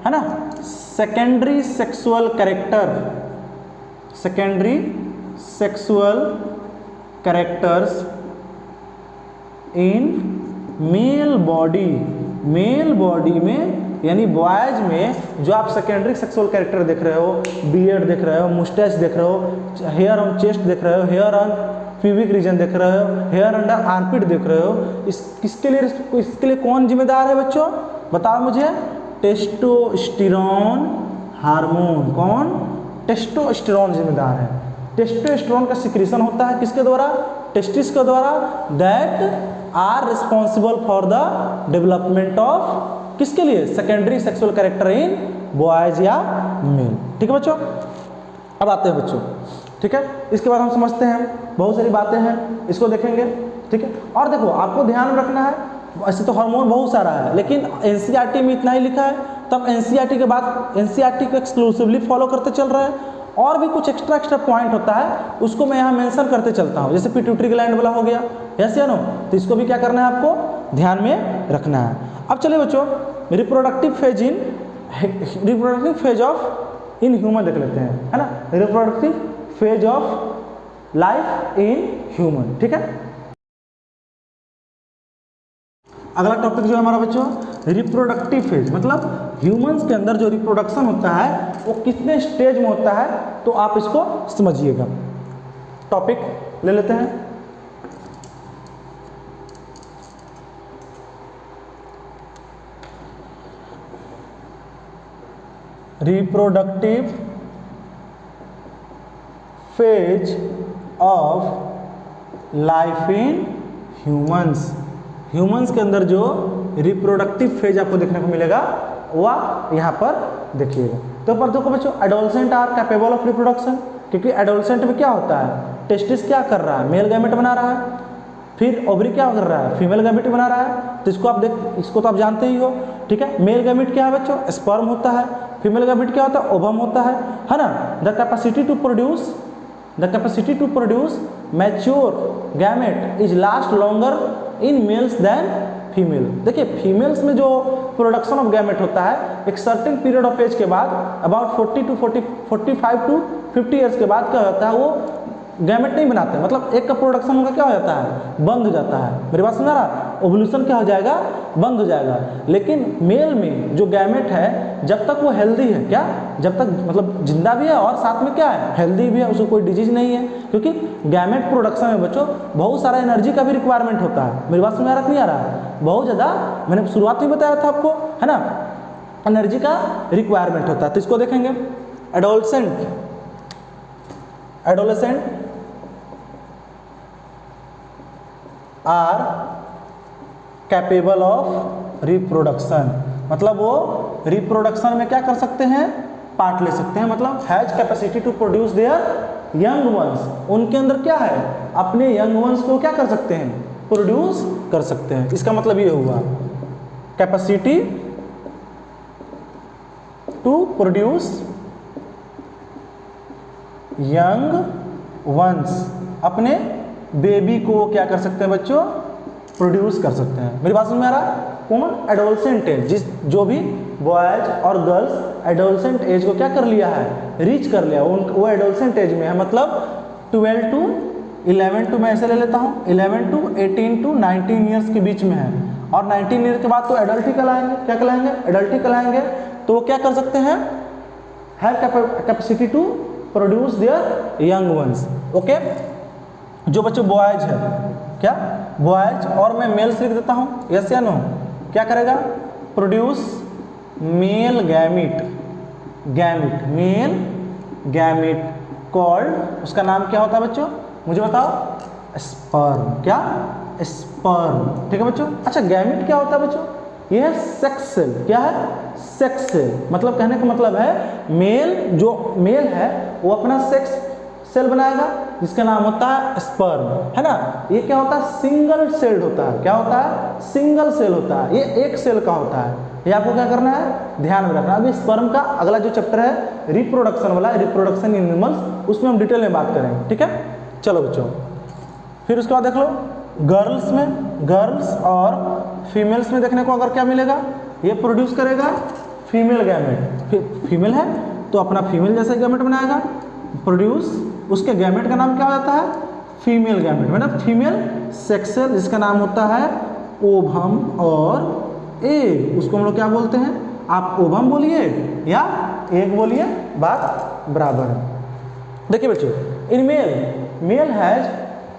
S1: है ना, secondary sexual character, secondary sexual characters in male body. Male body में यानी बॉयज में जो आप सेकेंडरी सेक्सुअल कैरेक्टर देख रहे हो, बियर्ड देख रहे हो, मुस्टैच देख रहे हो, हेयर ऑन चेस्ट देख रहे हो, हेयर ऑन प्यूबिक रीजन देख रहे हो, हेयर अंडर आर्मपिट देख रहे हो, इसके लिए कौन जिम्मेदार है बच्चों, बताओ मुझे? Testosterone hormone. कौन? टेस्टोस्टेरोन जिम्मेदार है। टेस्टोस्टेरोन का सिक्रीशन होता है किसके द्वारा? टेस्टिस के द्वारा। That are responsible for the development of, किसके लिए? Secondary sexual character in boys या मेल। ठीक है बच्चों, अब आते हैं बच्चों, ठीक है। इसके बाद हम समझते हैं, बहुत सारी बातें हैं, इसको देखेंगे, ठीक है। और देखो आपको ध्यान में रखना है, ऐसे तो हार्मोन बहुत सारा है, लेकिन एनसीईआरटी में इतना ही लिखा है, तब एनसीईआरटी के बाद एनसीईआरटी को एक्सक्लूसिवली फॉलो करते चल रहे हैं। और भी कुछ एक्स्ट्रा पॉइंट होता है, उसको मैं यहाँ मेंशन करते चलता हूँ, जैसे पिट्यूटरी ग्लैंड वाला हो गया, यस या नो, तो इसको भी क्या करना है, आपको ध्यान में रखना है। अब चलिए बच्चों, reproductive phase in reproductive phase of in human देख लेते हैं, है ना, reproductive phase of life in human, ठीक है। अगला टॉपिक जो है हमारा बच्चों रिप्रोडक्टिव फेज, मतलब ह्यूमंस के अंदर जो रिप्रोडक्शन होता है वो कितने स्टेज में होता है, तो आप इसको समझिएगा। टॉपिक ले लेते हैं, reproductive phase of life in humans. Humans के अंदर जो रिप्रोडक्टिव फेज आपको देखने को मिलेगा वह यहाँ पर देखिएगा। तो पर देखो बच्चों adolescent are capable of reproduction, क्योंकि एडोलसेंट में क्या होता है, टेस्टिस क्या कर रहा है, मेल गैमेट बना रहा है, फिर ओवरी क्या कर रहा है, फीमेल गैमेट बना रहा है। तो इसको तो आप जानते ही हो, ठीक है। मेल गैमेट क्या है बच्चों, स्पर्म होता है, फीमेल गैमेट क्या होता है, ओवम होता है ना। The capacity to produce mature gamete is last longer in males than female. देखिए फीमेल्स में जो प्रोडक्शन ऑफ गैमेट होता है एक सर्टेन पीरियड ऑफ एज के बाद, अबाउट 45 टू 50 ईयर्स के बाद क्या होता है, वो गैमेट नहीं बनाते, मतलब एक का प्रोडक्शन उनका क्या हो जाता है, बंद हो जाता है। मेरी बात समझ रहा, ओवुलेशन क्या हो जाएगा, बंद हो जाएगा। लेकिन मेल में जो गैमेट है जब तक वो हेल्दी है, क्या जब तक मतलब जिंदा भी है और साथ में क्या है, हेल्दी भी है, उसको कोई डिजीज नहीं है, क्योंकि गैमेट प्रोडक्शन में बच्चों बहुत सारा एनर्जी का भी रिक्वायरमेंट होता है। मेरी बात समझ आ रहा नहीं आ रहा है, बहुत ज़्यादा, मैंने शुरुआत में बताया था आपको, है ना, एनर्जी का रिक्वायरमेंट होता है। तो इसको देखेंगे, adolescent are capable of reproduction, मतलब वो रिप्रोडक्शन में क्या कर सकते हैं, पार्ट ले सकते हैं, मतलब has capacity to produce their young ones. उनके अंदर क्या है, अपने यंग वंस को क्या कर सकते हैं, प्रोड्यूस कर सकते हैं। इसका मतलब ये हुआ capacity to produce young ones, अपने बेबी को क्या कर सकते हैं बच्चों, प्रोड्यूस कर सकते हैं। मेरी बात समझ में आ रहा है। कौन, एडोलसेंट एज, जो भी बॉयज और गर्ल्स एडोलसेंट एज को क्या कर लिया है, रीच कर लिया, वो एडोलसेंट एज में है, मतलब 12 टू 11 टू, मैं ऐसे ले लेता हूँ, 11 टू 18 टू 19 ईयर्स के बीच में है, और 19 ईयर के बाद तो एडल्ट ही कहलाएंगे, क्या कहलाएंगे, एडल्ट ही कहलाएंगे। तो वो क्या कर सकते हैं, have capacity to produce their young ones, okay. जो बच्चों बॉयज है, क्या बॉयज, और मैं मेल्स लिख देता हूँ, यस या नो, क्या करेगा, produce male gamete, male gamete called, उसका नाम क्या होता है बच्चों, मुझे बताओ, स्पर्म, क्या, स्पर्म, ठीक है बच्चों। अच्छा गैमिट क्या होता है बच्चों, ये है सेक्स सेल, क्या है, सेक्स सेल, मतलब कहने का मतलब है मेल, जो मेल है वो अपना सेक्स सेल बनाएगा जिसका नाम होता है स्पर्म, है ना। ये क्या होता है, सिंगल सेल्ड होता है, क्या होता है, सिंगल सेल होता है, ये एक सेल का होता है। ये आपको क्या करना है, ध्यान में रखना। अभी स्पर्म का अगला जो चैप्टर है रिप्रोडक्शन वाला, रिप्रोडक्शन इन एनिमल्स, उसमें हम डिटेल में बात करेंगे, ठीक है। चलो बच्चों, फिर उसके बाद देख लो गर्ल्स में, गर्ल्स और फीमेल्स में देखने को अगर क्या मिलेगा, ये प्रोड्यूस करेगा फीमेल गैमेट, फीमेल है तो अपना फीमेल जैसा गैमेट बनाएगा, प्रोड्यूस, उसके गैमेट का नाम क्या हो जाता है, फीमेल गैमेट, मतलब फीमेल सेक्सुअल, जिसका नाम होता है ओवम और एग, उसको हम लोग क्या बोलते हैं, आप ओवम बोलिए या एग बोलिए, बात बराबर है। देखिए बच्चों, in male has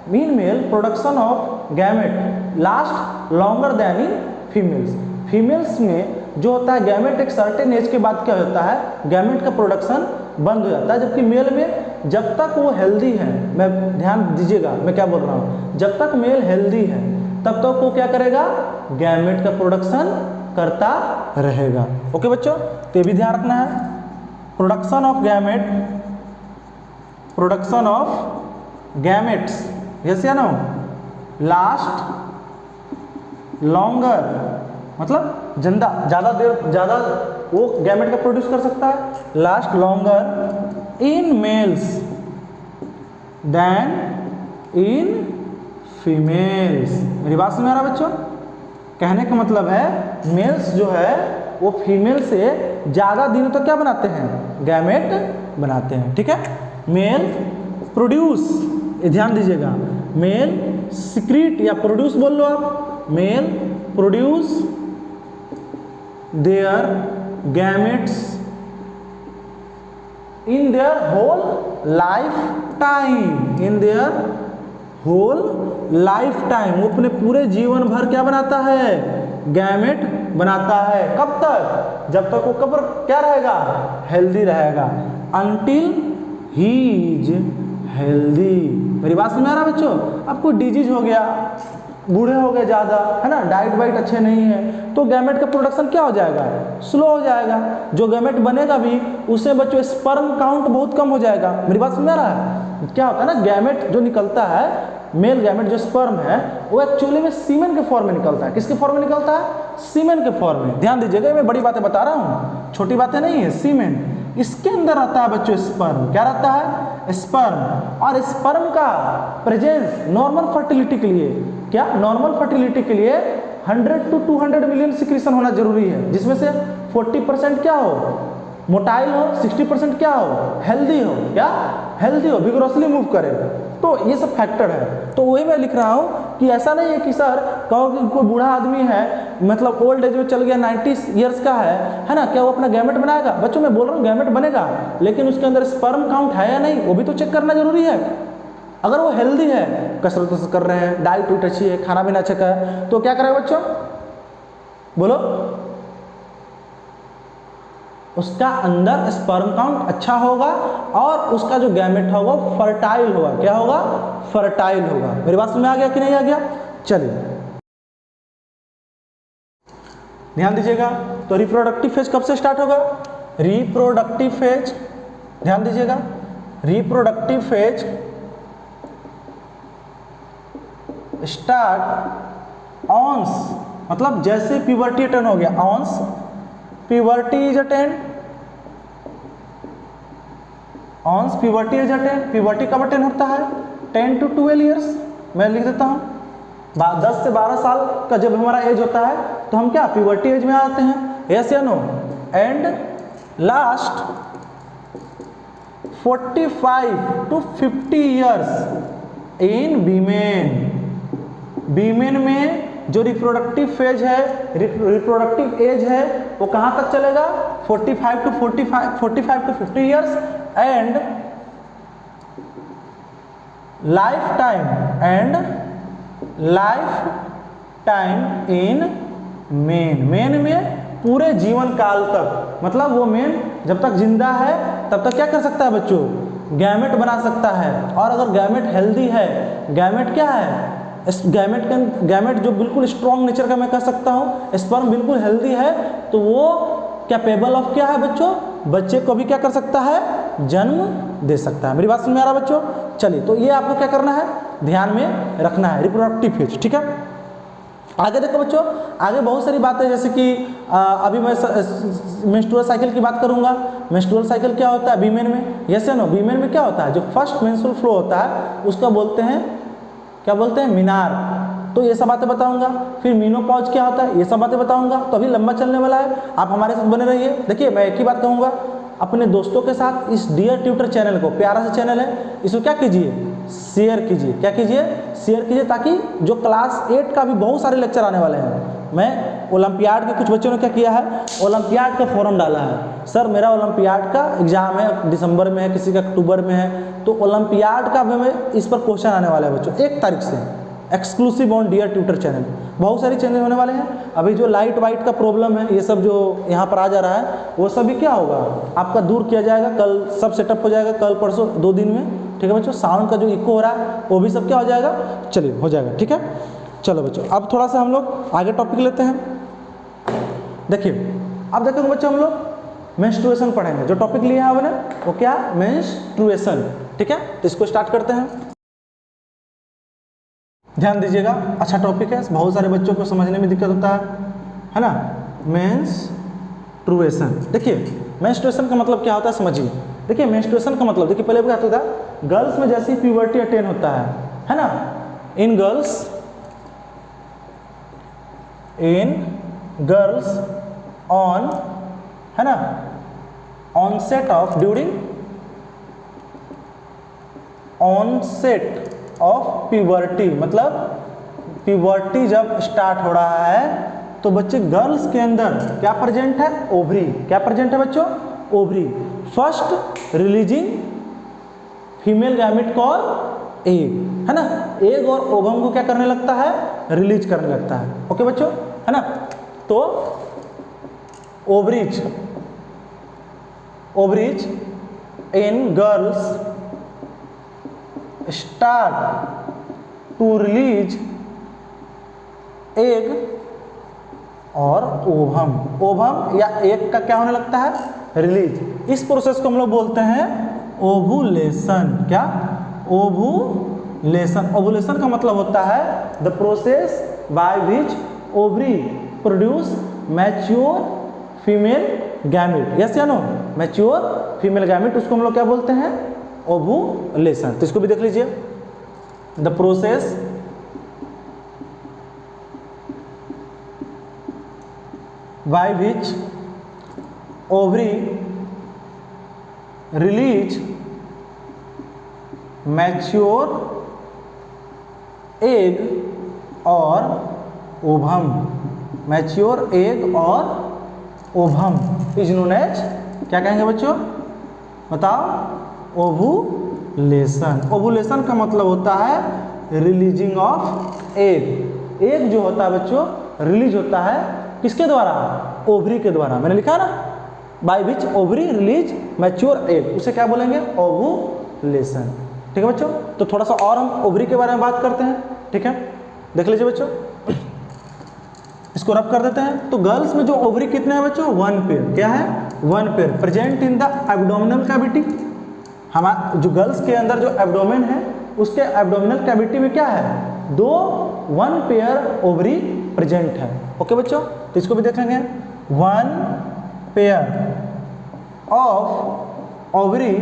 S1: mean male production of gamete last longer than in females. Females में जो होता है गैमेट एक सर्टेन एज के बाद क्या होता है, गैमेट का प्रोडक्शन बंद हो जाता है, जबकि मेल में जब तक वो हेल्दी है, मैं ध्यान दीजिएगा मैं क्या बोल रहा हूँ, जब तक मेल हेल्दी है तब तक वो क्या करेगा, गैमेट का प्रोडक्शन करता रहेगा। ओके बच्चों, तो ये भी ध्यान रखना है। Production of gamete, production of gametes, yes या नो, लास्ट लॉन्गर, मतलब ज़्यादा देर, ज़्यादा वो गैमेट का प्रोड्यूस कर सकता है, last longer in males than in females. मेरी बात समझ आ रहा है बच्चों, कहने का मतलब है मेल्स जो है वो फीमेल से ज़्यादा दिनों तक क्या बनाते हैं, गैमेट बनाते हैं। ठीक है, मेल प्रोड्यूस, ये ध्यान दीजिएगा, मेल सिक्रीट या प्रोड्यूस बोल लो आप, male produce their gametes in their whole life time, in their whole life time, वो अपने पूरे जीवन भर क्या बनाता है, गैमेट बनाता है। कब तक, जब तक वो कब क्या रहेगा, हेल्दी रहेगा, अनटिल ही इज हेल्दी। मेरी बात समझ आ रहा है बच्चों, अब कोई डिजीज हो गया, बूढ़े हो गए ज़्यादा, है ना, डाइट वाइट अच्छे नहीं है, तो गैमेट का प्रोडक्शन क्या हो जाएगा, स्लो हो जाएगा। जो गैमेट बनेगा भी उससे बच्चों स्पर्म काउंट बहुत कम हो जाएगा। मेरी बात समझ आ रहा है, क्या होता है ना, गैमेट जो निकलता है, मेल गैमेट जो स्पर्म है वो एक्चुअली में सीमेन के फॉर्म में निकलता है। किसके फॉर्म में निकलता है, सीमेन के फॉर्म में। ध्यान दीजिएगा, मैं बड़ी बातें बता रहा हूँ, छोटी बातें नहीं है। सीमेन, इसके अंदर रहता है बच्चों स्पर्म, क्या रहता है, स्पर्म। और स्पर्म का प्रेजेंस नॉर्मल फर्टिलिटी के लिए, क्या नॉर्मल फर्टिलिटी के लिए 100 to 200 मिलियन सिक्रीशन होना जरूरी है, जिसमें से 40% क्या हो, मोटाइल हो, 60% क्या हो, हेल्दी हो, क्या हेल्दी हो, विग्रोसली मूव करे। तो ये सब फैक्टर है। तो वही मैं लिख रहा हूँ कि ऐसा नहीं है कि सर कहो कि कोई बूढ़ा आदमी है, मतलब ओल्ड एज में चल गया, 90 ईयर्स का है ना, क्या वो अपना गैमेट बनाएगा? बच्चों मैं बोल रहा हूँ गैमेट बनेगा, लेकिन उसके अंदर स्पर्म काउंट है या नहीं वो भी तो चेक करना जरूरी है। अगर वो हेल्दी है, कसरत कर रहे हैं, डाइट वाइट अच्छी है, खाना पीना अच्छा है, तो क्या करेगा बच्चों, बोलो, उसका अंदर स्पर्म काउंट अच्छा होगा और उसका जो गैमेट होगा फर्टाइल होगा। क्या होगा, फर्टाइल होगा। मेरी बात समझ में आ गया कि नहीं आ गया? चलिए ध्यान दीजिएगा। तो रिप्रोडक्टिव फेज कब से स्टार्ट होगा? रिप्रोडक्टिव फेज, ध्यान दीजिएगा, रिप्रोडक्टिव फेज स्टार्ट ऑन्स, मतलब जैसे प्यूबर्टी अटेन हो गया, once puberty is attain, once puberty is attain. Puberty कब अटेन होता है? 10 to 12 ईयर्स। मैं लिख देता हूँ 10 से 12 साल का जब हमारा एज होता है तो हम क्या प्यूबर्टी एज में आते हैं, यस या no? And last 45 to 50 years in women. Women में जो रिप्रोडक्टिव फेज है, रिप्रोडक्टिव एज है, वो कहाँ तक चलेगा? 45 to 50 years. And life time in men. Men में पूरे जीवन काल तक, मतलब वो मेन जब तक जिंदा है तब तक क्या कर सकता है बच्चों? गैमेट बना सकता है। और अगर गैमेट हेल्दी है, गैमेट क्या है, गैमेट जो बिल्कुल स्ट्रॉन्ग नेचर का मैं कह सकता हूँ, स्पर्म बिल्कुल हेल्दी है, तो वो कैपेबल ऑफ क्या है बच्चों? बच्चे को भी क्या कर सकता है? जन्म दे सकता है। मेरी बात समझ में आ रहा है बच्चों? चलिए, तो ये आपको क्या करना है, ध्यान में रखना है, रिप्रोडक्टिव फेज। ठीक है, आगे देखो बच्चों, आगे बहुत सारी बातें, जैसे कि अभी मैं मेंस्ट्रुअल साइकिल की बात करूंगा। मेंस्ट्रुअल साइकिल क्या होता है वीमेन में? यस या नो? वीमेन में क्या होता है, जो फर्स्ट मेंस्ट्रुअल फ्लो होता है उसका बोलते हैं, क्या बोलते हैं? मीनार। तो ये सब बातें बताऊंगा। फिर मीनोपॉज क्या होता है, ये सब बातें बताऊंगा। तो अभी लंबा चलने वाला है, आप हमारे साथ बने रहिए। देखिए, मैं एक ही बात कहूंगा, अपने दोस्तों के साथ इस डियर ट्यूटर चैनल को, प्यारा सा चैनल है, इसको क्या कीजिए, शेयर कीजिए। क्या कीजिए? शेयर कीजिए, ताकि जो क्लास 8 का भी बहुत सारे लेक्चर आने वाले हैं। मैं ओलंपियाड के कुछ बच्चों ने क्या किया है, ओलंपियाड का फॉर्म डाला है, सर मेरा ओलंपियाड का एग्जाम है, दिसंबर में है, किसी का अक्टूबर में है, तो ओलंपियाड का में इस पर क्वेश्चन आने वाला है बच्चों 1 तारीख से, exclusive on Dear Tutor channel. बहुत सारी चैनल होने वाले हैं। अभी जो लाइट वाइट का प्रॉब्लम है, ये सब जो यहाँ पर आ जा रहा है, वो सब भी क्या होगा, आपका दूर किया जाएगा। कल सब सेटअप हो जाएगा, कल परसों 2 दिन में। ठीक है बच्चों, साउंड का जो इको हो रहा है वो भी सब क्या हो जाएगा, चलिए हो जाएगा। ठीक है, चलो बच्चों, अब थोड़ा सा हम लोग आगे टॉपिक लेते हैं। देखिए, अब देखेंगे बच्चों, हम लोग मेंस्ट्रुएशन पढ़ेंगे। जो टॉपिक लिया है हमने वो क्या, मेंस्ट्रुएशन। ठीक है, तो इसको स्टार्ट करते हैं। ध्यान दीजिएगा, अच्छा टॉपिक है, बहुत सारे बच्चों को समझने में दिक्कत होता है ना। मेंस्ट्रुएशन, देखिए मेंस्ट्रुएशन का मतलब क्या होता है समझिए। देखिए मेंस्ट्रुएशन का मतलब, देखिए पहले क्या होता है, गर्ल्स में जैसे ही प्यूबर्टी अटेन होता है ना, इन गर्ल्स ऑन, है ना, onset of, during onset of puberty, मतलब प्यूबर्टी जब स्टार्ट हो रहा है तो बच्चे गर्ल्स के अंदर क्या प्रेजेंट है, ओवरी, क्या प्रेजेंट है बच्चों, ovary, first releasing female gamete call egg, है ना, एग और ओवम को क्या करने लगता है, रिलीज करने लगता है। ओके बच्चों, है ना, तो ovaries, ovaries in girls start to release egg और ओवम, ओवम या एग का क्या होने लगता है, रिलीज। इस प्रोसेस को हम लोग बोलते हैं ओवुलेशन। क्या, ओवुलेशन। ओवुलेशन का मतलब होता है the process by which ovary produce mature female gamete. Yes या नो, मैच्योर फीमेल गैमेट, उसको हम लोग क्या बोलते हैं, ओवुलेशन। तो इसको भी देख लीजिए, the process by which ovary release mature egg और ओवम, मैच्योर एग और ओवम इज नोन एज, क्या कहेंगे बच्चों, बताओ, ओवुलेशन। ओवुलेशन का मतलब होता है रिलीजिंग ऑफ एग। एग जो होता है बच्चों रिलीज होता है किसके द्वारा, ओवरी के द्वारा। मैंने लिखा ना, by which ovary release mature egg, उसे क्या बोलेंगे, ओवुलेशन। ठीक है बच्चों, तो थोड़ा सा और हम ओवरी के बारे में बात करते हैं। ठीक है, देख लीजिए बच्चों, इसको रब कर देते हैं। तो गर्ल्स में जो ओवरी कितने हैं बच्चों, 1 पेयर। क्या है, 1 pair, present in the abdominal cavity. हमारा जो गर्ल्स के अंदर जो एब्डोमेन है उसके एब्डोमिनल कैविटी में क्या है, 1 पेयर ओवरी प्रेजेंट है। ओके बच्चों, तो इसको भी देखेंगे, 1 पेयर ऑफ ओवरी,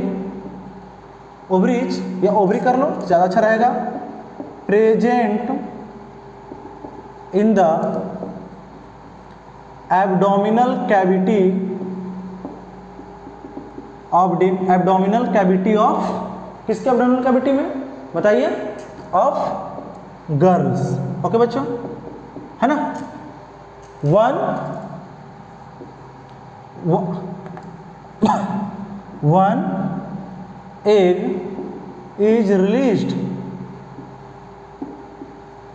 S1: ओवरीज या ओवरी कर लो ज़्यादा अच्छा रहेगा, present in the abdominal cavity of abdominal cavity of, किसके एब्डोमिनल कैविटी में बताइए, ऑफ गर्ल्स। ओके बच्चों, है ना, 1 egg is released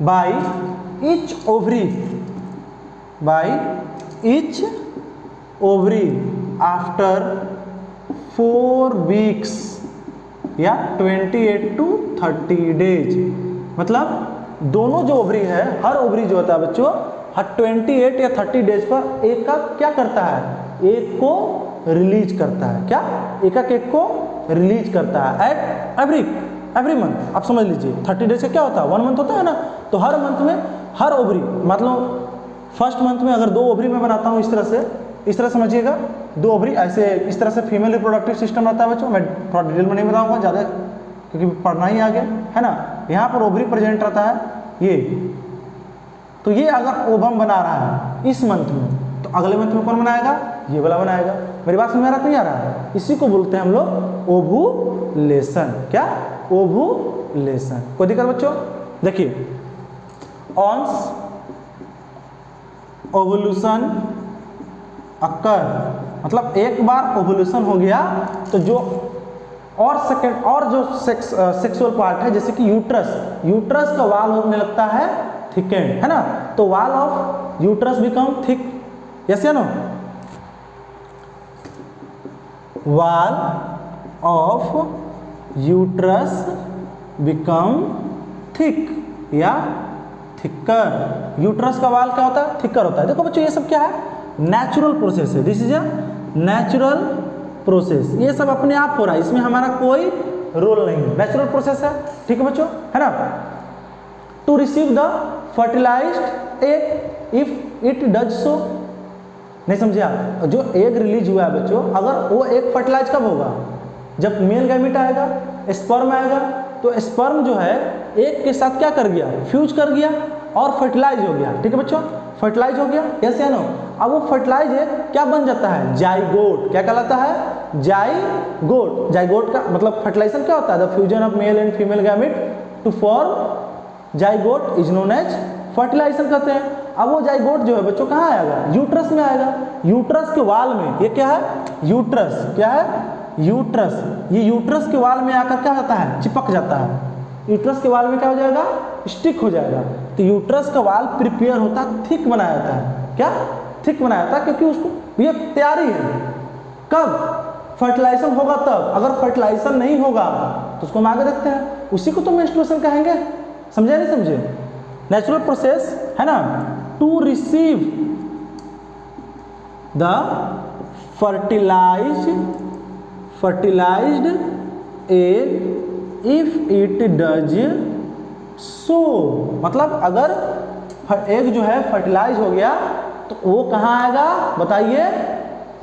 S1: by each ovary, by each ovary after 4 weeks या 28 to 30 days। मतलब दोनों जो ओवरी है, हर ओवरी जो होता है बच्चों हर 28 या 30 डेज पर एक का क्या करता है, एक को रिलीज करता है। क्या, एक को रिलीज करता है एट एवरी मंथ। आप समझ लीजिए 30 डेज का क्या होता है, 1 मंथ होता है ना, तो हर मंथ में हर ओवरी, मतलब फर्स्ट मंथ में अगर 2 ओवरी मैं बनाता हूँ इस तरह समझिएगा, 2 ओवरी ऐसे, इस तरह से फीमेल रिप्रोडक्टिव सिस्टम रहता है बच्चों। मैं थोड़ा डिटेल में नहीं बताऊंगा ज़्यादा क्योंकि पढ़ना ही आगे, है ना। यहाँ पर ओवरी प्रेजेंट रहता है ये, तो ये अगर ओवम बना रहा है इस मंथ में तो अगले मंथ में कौन बनाएगा, ये वाला बनाएगा। मेरी बात समझ में आ रहा, नहीं आ रहा है, इसी को बोलते हैं हम लोग ओवुलेशन। क्या, ओवुलेशन। कोई दिक्कत बच्चों, देखिए, ऑन्स ओवुलेशन अक्कर, मतलब एक बार ओवुलेशन हो गया तो जो और सेकेंड और जो सेक्सुअल पार्ट है जैसे कि यूट्रस का वाल होने लगता है थिकेंड, है ना, तो wall of uterus become thick. Yes या no, wall of uterus become thick या थिकर। यूट्रस का वाल क्या होता है, थिकर होता है। देखो बच्चों, ये सब क्या है, नेचुरल प्रोसेस है। This is a natural process, ये सब अपने आप हो रहा है, इसमें हमारा कोई रोल नहीं है, नेचुरल प्रोसेस है। ठीक है बच्चों, है ना। To receive the fertilised egg if it does so, नहीं समझे आप, जो एग रिलीज हुआ है बच्चों, अगर वो एग फर्टिलाइज कब होगा, जब मेल गैमेट आएगा, स्पर्म आएगा, तो स्पर्म जो है एग के साथ क्या कर गया, फ्यूज कर गया, और फर्टिलाइज हो गया, ठीक है बच्चों, फर्टिलाइज हो गया, यस या नो। अब वो फर्टिलाइज है क्या बन जाता है, जाइगोट, क्या कहलाता है, जाइगोट। जाइगोट का मतलब फर्टिलाइजेशन क्या होता है, the fusion of male and female gamete to form zygote is known as fertilisation कहते हैं। अब वो जाइगोट जो है बच्चों कहाँ आएगा, यूट्रस में आएगा, यूट्रस के वाल में, ये क्या है, यूट्रस, क्या है, यूट्रस, ये यूट्रस के वाल में आकर क्या होता है, चिपक जाता है, यूट्रस के वाल में क्या हो जाएगा, स्टिक हो जाएगा। तो यूट्रस का वाल प्रिपेयर होता है, थिक बनाया जाता है, क्या, थिक बनाया जाता है, क्योंकि उसको ये तैयारी है, कब, फर्टिलाइजेशन होगा तब, अगर फर्टिलाइजेशन नहीं होगा तो उसको हम आगे रखते हैं, उसी को तो मेंस्ट्रुएशन कहेंगे, समझे नहीं समझे, नेचुरल प्रोसेस है ना, to receive the fertilized egg if it does so, मतलब अगर एग जो है फर्टिलाइज हो गया तो वो कहाँ आएगा बताइए,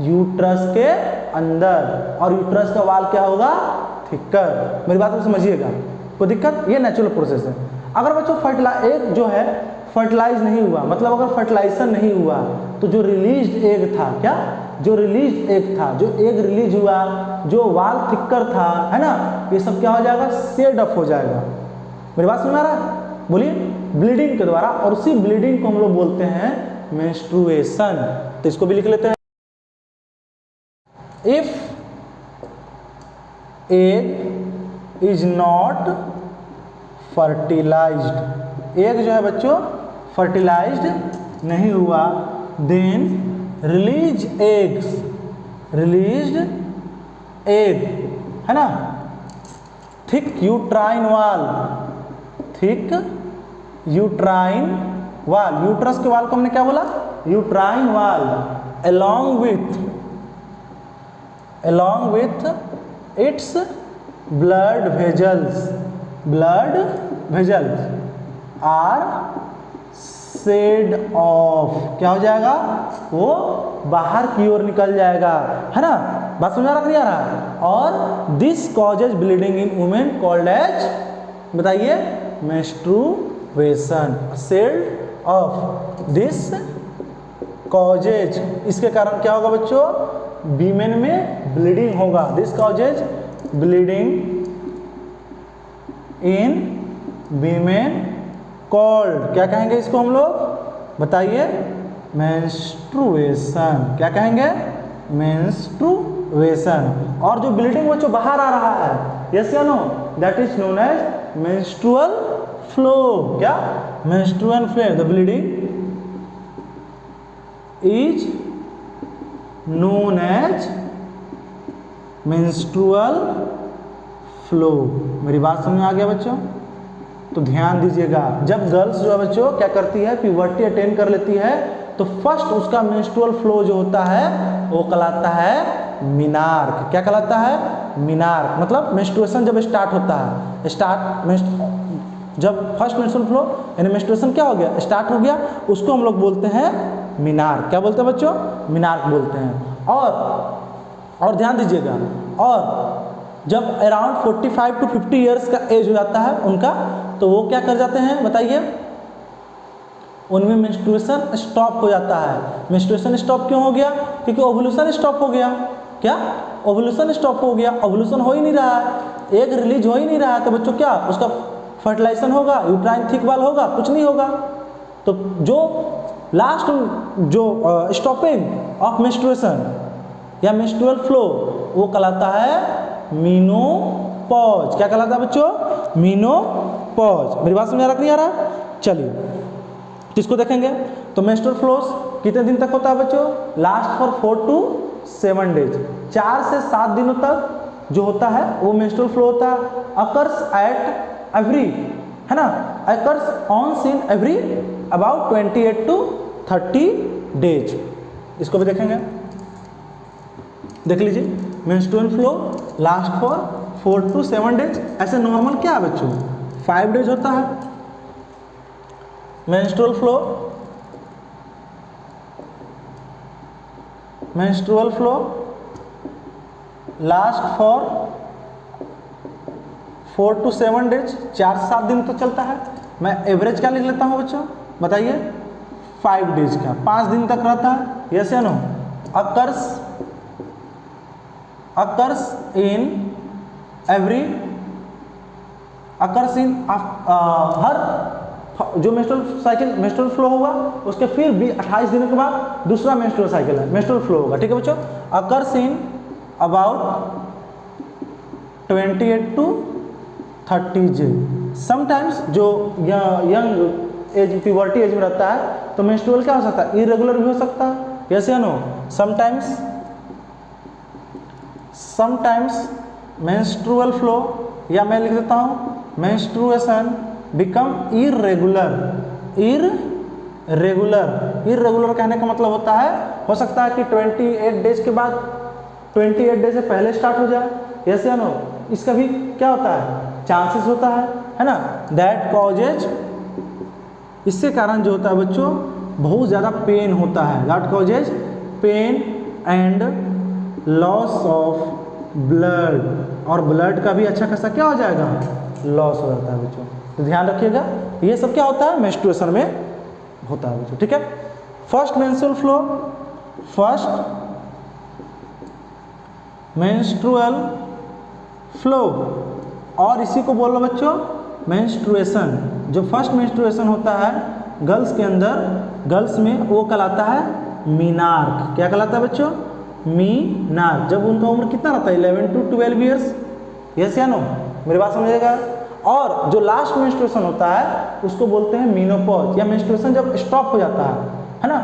S1: यूट्रस के अंदर, और यूट्रस का वाल क्या होगा, थिकर। मेरी बात को समझिएगा, कोई दिक्कत, ये नेचुरल प्रोसेस है। अगर बच्चों एग जो है फर्टिलाइज नहीं हुआ, मतलब अगर फर्टिलाइजेशन नहीं हुआ तो जो रिलीज एग था, क्या, जो रिलीज एग था, जो एग रिलीज हुआ, जो वाल थिकर था, है ना, ये सब क्या हो जाएगा, शेड अप हो जाएगा। मेरी बात समझ में आ रहा है, बोलिए, ब्लीडिंग के द्वारा, और उसी ब्लीडिंग को हम लोग बोलते हैं मेंस्ट्रुएशन। तो इसको भी लिख लेते हैं, if egg is not fertilised, egg जो है बच्चों फर्टिलाइज्ड नहीं हुआ, then release eggs, released egg, है ना, thick uterine wall, thick uterine wall, uterus के वाल को हमने क्या बोला, यूट्राइन वाल, along with its blood vessels are shed off, क्या हो जाएगा, वो बाहर की ओर निकल जाएगा, है ना, बात समझ आ नहीं आ रहा, और this causes bleeding in women called as, बताइए, menstruation, shed off, this causes, इसके कारण क्या होगा बच्चों, वीमेन में ब्लीडिंग होगा, this causes bleeding in women called, क्या कहेंगे इसको हम लोग, बताइए, मेंस्ट्रुएशन, क्या कहेंगे, मेंस्ट्रुएशन। और जो ब्लीडिंग बच्चों बाहर आ रहा है, यस या no, that is known as menstrual flow, क्या, menstrual flow, the bleeding is known as menstrual flow. मेरी बात समझ में आ गया बच्चों, तो ध्यान दीजिएगा, जब गर्ल्स जो है बच्चों क्या करती है, प्यूबर्टी अटेन कर लेती है, तो फर्स्ट उसका मेंस्ट्रुअल फ्लो जो होता है वो कहलाता है मिनार्क, क्या कहलाता है, मिनार्क, मतलब मेंस्ट्रुएशन जब स्टार्ट होता है, जब फर्स्ट मेंस्ट्रुअल फ्लो यानी मेंस्ट्रुएशन क्या हो गया, स्टार्ट हो गया, उसको हम लोग बोलते हैं मिनार्क, क्या बोलते हैं बच्चों, मिनार्क बोलते हैं। और ध्यान दीजिएगा, और जब अराउंड 45 to 50 ईयर्स का एज हो जाता है उनका, तो वो क्या कर जाते हैं बताइए, उनमें मेंस्ट्रुएशन स्टॉप हो जाता है। मेंस्ट्रुएशन स्टॉप क्यों हो गया, क्योंकि ओवुलेशन स्टॉप हो गया, क्या, ओवुलेशन स्टॉप हो गया, ओवुलेशन हो ही नहीं रहा है, एग रिलीज हो ही नहीं रहा है, तो बच्चों क्या उसका फर्टिलाइजेशन होगा, यूट्राइन थिक वाल होगा, कुछ नहीं होगा। तो जो लास्ट जो स्टॉपिंग ऑफ मेंस्ट्रुएशन या मेंस्ट्रुअल फ्लो वो कहलाता है मीनोपॉज, क्या कहलाता है बच्चों, मीनोपॉज। मेरी बात समझ आ रहा नहीं आ रहा, चलिए किसको देखेंगे, तो मेंस्ट्रुअल फ्लोस कितने दिन तक होता है बच्चों, लास्ट फॉर 4 to 7 डेज, 4 से 7 दिनों तक जो होता है वो मेंस्ट्रुअल फ्लो होता है, अकर्स एट एवरी, है ना, occurs on seen every about 28 to 30 days. इसको भी देखेंगे, देख लीजिए, menstrual flow last for 4 to 7 days, ऐसे नॉर्मल क्या है बच्चों 5 डेज होता है। Menstrual flow last for 4 to 7 days, 4 से 7 दिन तो चलता है। मैं एवरेज क्या लिख लेता हूँ बच्चों, बताइए 5 डेज का, 5 दिन तक रहता है, यस या नो। अकर्स इन हर जो मेंस्ट्रुअल फ्लो होगा उसके फिर भी 28 दिनों के बाद दूसरा मेंस्ट्रुअल साइकिल है, मेंस्ट्रुअल फ्लो होगा, ठीक है बच्चों। Occurs in about 28 to 30 day. Sometimes जो यंग एज प्यूबर्टी एज में रहता है तो मेंस्ट्रुअल क्या हो सकता है, इरेगुलर भी हो सकता है, यस या नो। समटाइम्स मेंस्ट्रुअल फ्लो, या मैं लिख देता हूँ मेंस्ट्रुएशन बिकम इरेगुलर कहने का मतलब होता है, हो सकता है कि 28 डेज के बाद 28 डेज से पहले स्टार्ट हो जाए, यस या नो। इसका भी क्या होता है, चांसेस होता है ना। दैट कॉजेज, इससे कारण जो होता है बच्चों बहुत ज़्यादा पेन होता है, that causes pain and loss of blood, और ब्लड का भी अच्छा खासा क्या हो जाएगा, लॉस हो जाता है बच्चों। तो ध्यान रखिएगा, ये सब क्या होता है मेंस्ट्रुएशन में होता है बच्चों, ठीक है। फर्स्ट मेंस्ट्रुअल फ्लो, और इसी को बोल लो बच्चों मेंस्ट्रुएशन। जो फर्स्ट मेंस्ट्रुएशन होता है गर्ल्स के अंदर, गर्ल्स में वो कहलाता है मीनार्क। क्या कहलाता है बच्चों, मीनार्क। जब उनका उम्र कितना रहता है, 11 to 12 ईयर्स, यस या नो, मेरी बात समझिएगा। और जो लास्ट मेंस्ट्रुएशन होता है उसको बोलते हैं मीनोपॉज, या मेंस्ट्रुएशन जब स्टॉप हो जाता है ना,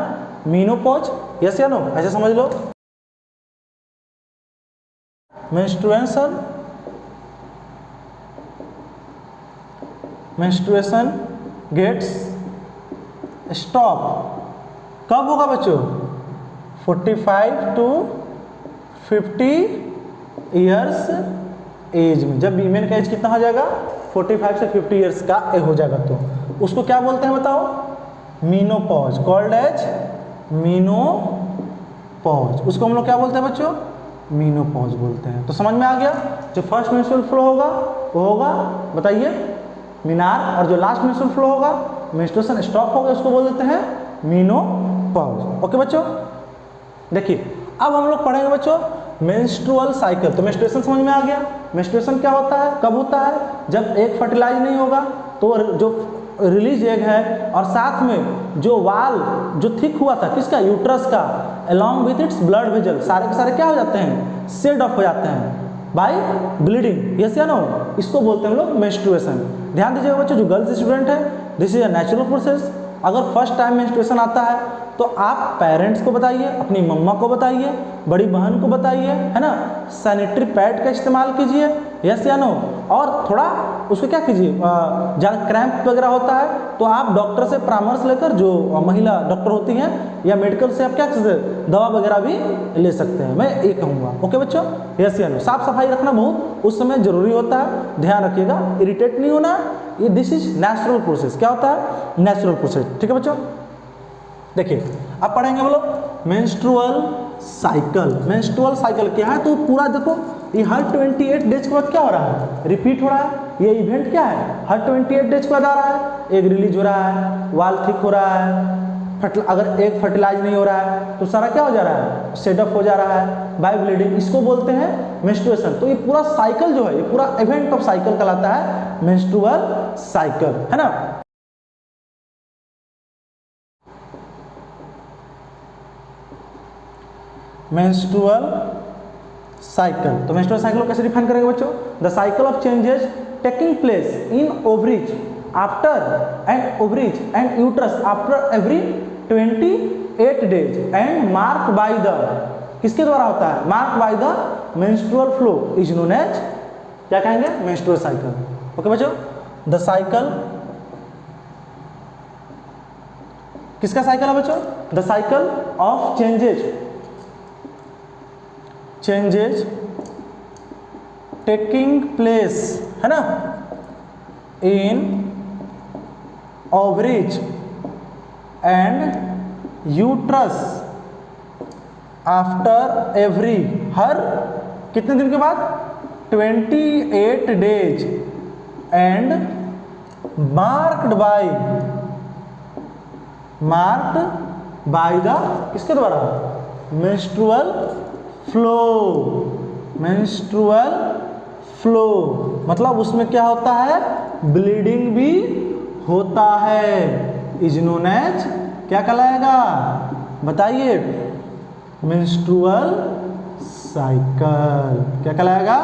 S1: मीनोपॉज, यस या नो, ऐसे समझ लो। मेंस्ट्रुएशन गेट्स स्टॉप कब होगा बच्चों, 45 to 50 ईयर्स एज में। जब वीमेन का एज कितना हो जाएगा, 45 से 50 ईयर्स का हो जाएगा, तो उसको क्या बोलते हैं बताओ, मीनोपॉज, कॉल्ड एज मीनोपॉज। उसको हम लोग क्या बोलते हैं बच्चों, मीनोपॉज बोलते हैं। तो समझ में आ गया, जो फर्स्ट मेंस्ट्रुअल फ्लो होगा वो होगा, बताइए मीनार, और जो लास्ट मेंस्ट्रुअल फ्लो होगा, मेंस्ट्रुएशन स्टॉप होगा, उसको बोल देते हैं मीनोपॉज। ओके बच्चों, देखिए अब हम लोग पढ़ेंगे बच्चों मेंस्ट्रुअल साइकिल। तो मेंस्ट्रुएशन समझ में आ गया, मेंस्ट्रुएशन क्या होता है, कब होता है, जब एग फर्टिलाइज नहीं होगा तो जो रिलीज एग है और साथ में जो वाल जो थिक हुआ था किसका, यूट्रस का, along with its blood vessel, सारे के सारे क्या हो जाते हैं, सेड ऑफ हो जाते हैं बाय ब्लीडिंग, यस या नो। इसको बोलते हैं हम लोग मेंस्ट्रुएशन। ध्यान दीजिएगा बच्चों, जो गर्ल्स स्टूडेंट है, this is a natural process. अगर फर्स्ट टाइम मेंस्ट्रुएशन आता है तो आप पेरेंट्स को बताइए, अपनी मम्मा को बताइए, बड़ी बहन को बताइए, है ना। सैनिटरी पैड का इस्तेमाल कीजिए, यस या नो। और थोड़ा उसको क्या कीजिए, ज़्यादा क्रैम्प वगैरह होता है तो आप डॉक्टर से परामर्श लेकर, जो महिला डॉक्टर होती हैं या मेडिकल से आप क्या कर सकते, दवा वगैरह भी ले सकते हैं, मैं ये कहूँगा। ओके बच्चों, यस या नो। साफ सफाई रखना बहुत उस समय जरूरी होता है, ध्यान रखिएगा, इरिटेट नहीं होना, ये दिस इज नेचुरल प्रोसेस। क्या होता है, नेचुरल प्रोसेस, ठीक है बच्चों। देखिए अब पढ़ेंगे हम लोग मेंस्ट्रुअल साइकिल। मेंस्ट्रुअल साइकिल क्या है, तो पूरा देखो ये हर 28 डेज के बाद क्या हो रहा है, रिपीट हो रहा है। ये इवेंट क्या है, हर 28 डेज के बाद आ रहा है, एग रिलीज हो रहा है, वाल थिक हो रहा है, अगर एग फर्टिलाइज नहीं हो रहा है तो सारा क्या हो जा रहा है, सेटअप हो जा रहा है बाय ब्लीडिंग, इसको बोलते हैं मेंस्ट्रुएशन। तो ये पूरा साइकिल जो है, ये पूरा इवेंट ऑफ साइकिल कहलाता है मेंस्ट्रुअल साइकिल, है ना। मेंस्ट्रुअल साइकिल, तो मेंस्ट्रुअल साइकिल को कैसे डिफाइन करेंगे बच्चों, the cycle of changes taking place in ovaries after and uterus after every 28 days and mark by the, किसके द्वारा होता है, mark by the menstrual flow is known as, क्या कहेंगे, मेंस्ट्रुअल साइकिल। ओके बच्चों, द साइकिल किसका cycle है बच्चों, the cycle of changes taking place, है ना, in ovaries and uterus after every, हर कितने दिन के बाद, 28 days and marked by the किसके द्वारा, मेंस्ट्रुअल फ्लो, मतलब उसमें क्या होता है, ब्लीडिंग भी होता है, इज नोन एज क्या कहलाएगा, बताइए, मेंस्ट्रुअल साइकिल। क्या कहलाएगा,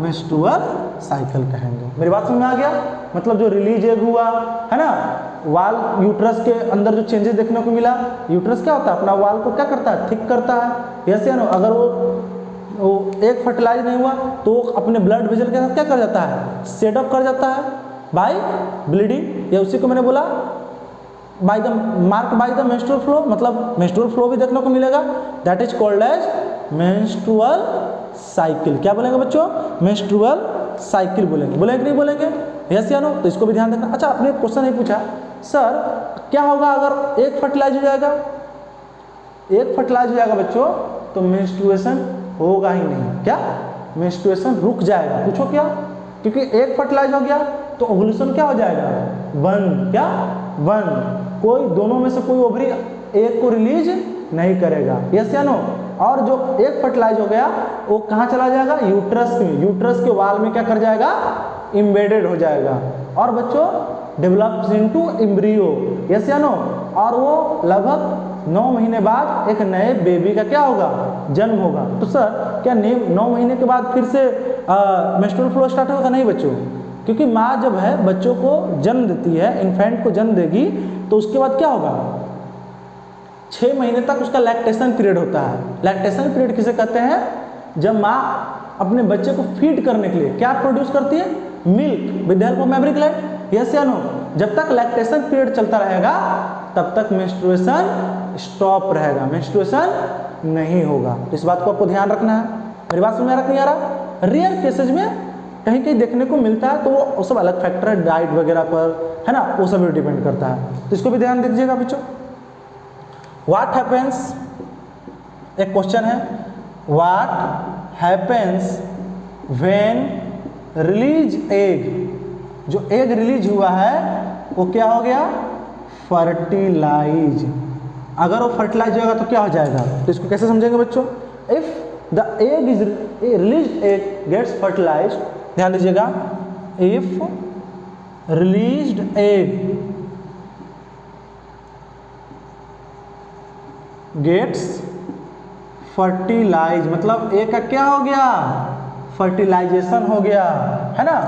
S1: मेंस्ट्रुअल साइकिल कहेंगे। मेरी बात समझ में आ गया, मतलब जो रिलीज एग हुआ है ना, वाल यूट्रस के अंदर जो चेंजेस देखने को मिला, यूट्रस क्या होता है, अपना वाल को क्या करता है, थिक करता है, यस या नो। अगर वो एक फर्टिलाइज नहीं हुआ तो अपने ब्लड वेसल के साथ क्या कर जाता है, सेट अप कर जाता है बाय ब्लीडिंग, या उसी को मैंने बोला by the mark by the menstrual flow, मतलब मेंस्ट्रुअल फ्लो भी देखने को मिलेगा, that is called as menstrual cycle. क्या बोलेंगे बच्चों, मेंस्ट्रुअल साइकिल बोलेंगे, बोलेंगे कि नहीं बोलेंगे, यस या नो। तो इसको भी ध्यान रखना। अच्छा, आपने क्वेश्चन नहीं पूछा सर क्या होगा अगर एक फर्टिलाइज हो जाएगा, एक फर्टिलाइज हो जाएगा बच्चों तो मेंस्ट्रुएशन होगा ही नहीं, क्या मेंस्ट्रुएशन रुक जाएगा, पूछो क्या, क्योंकि एक फर्टिलाइज हो गया तो ओवुलेशन क्या हो जाएगा, बंद, क्या बंद, कोई दोनों में से कोई ओवरी एक को रिलीज नहीं करेगा, यस या नो। और जो एक फर्टिलाइज हो गया वो कहाँ चला जाएगा, यूट्रस में, यूट्रस के वाल में क्या कर जाएगा, इम्बेडेड हो जाएगा, और बच्चों डेवलप्स इनटू एम्ब्रियो, यस या नो। और वो लगभग 9 महीने बाद एक नए बेबी का क्या होगा, जन्म होगा। तो सर क्या 9 महीने के बाद फिर से मेंस्ट्रुअल फ्लो स्टार्ट होगा, नहीं बच्चों, क्योंकि माँ जब है बच्चों को जन्म देती है, इन्फेंट को जन्म देगी, तो उसके बाद क्या होगा, 6 महीने तक उसका लैक्टेशन पीरियड होता है। लैक्टेशन पीरियड किसे कहते हैं, जब माँ अपने बच्चे को फीड करने के लिए क्या प्रोड्यूस करती है, milk with the help of mammary gland, yes या नो। जब तक लैक्टेशन पीरियड चलता रहेगा तब तक मेंस्ट्रुएशन स्टॉप रहेगा, मेंस्ट्रुएशन नहीं होगा। तो इस बात को आपको ध्यान रखना है, मेरी बात समझ में नहीं आ रहा। रेयर केसेज में कहीं कहीं देखने को मिलता है, तो वो सब अलग फैक्टर है, डाइट वगैरह पर है ना, वो सब भी डिपेंड करता है, तो इसको भी ध्यान दीजिएगा बच्चों। व्हाट हैपेंस, एक क्वेश्चन है, what happens when release egg, जो एग रिलीज हुआ है वो क्या हो गया, फर्टिलाइज। अगर वो फर्टिलाइज होगा तो क्या हो जाएगा, तो इसको कैसे समझेंगे बच्चों, if the egg is release egg gets fertilise, ध्यान दीजिएगा, if released egg gets fertilise, मतलब एक का क्या हो गया, फर्टिलाइजेशन हो गया है ना,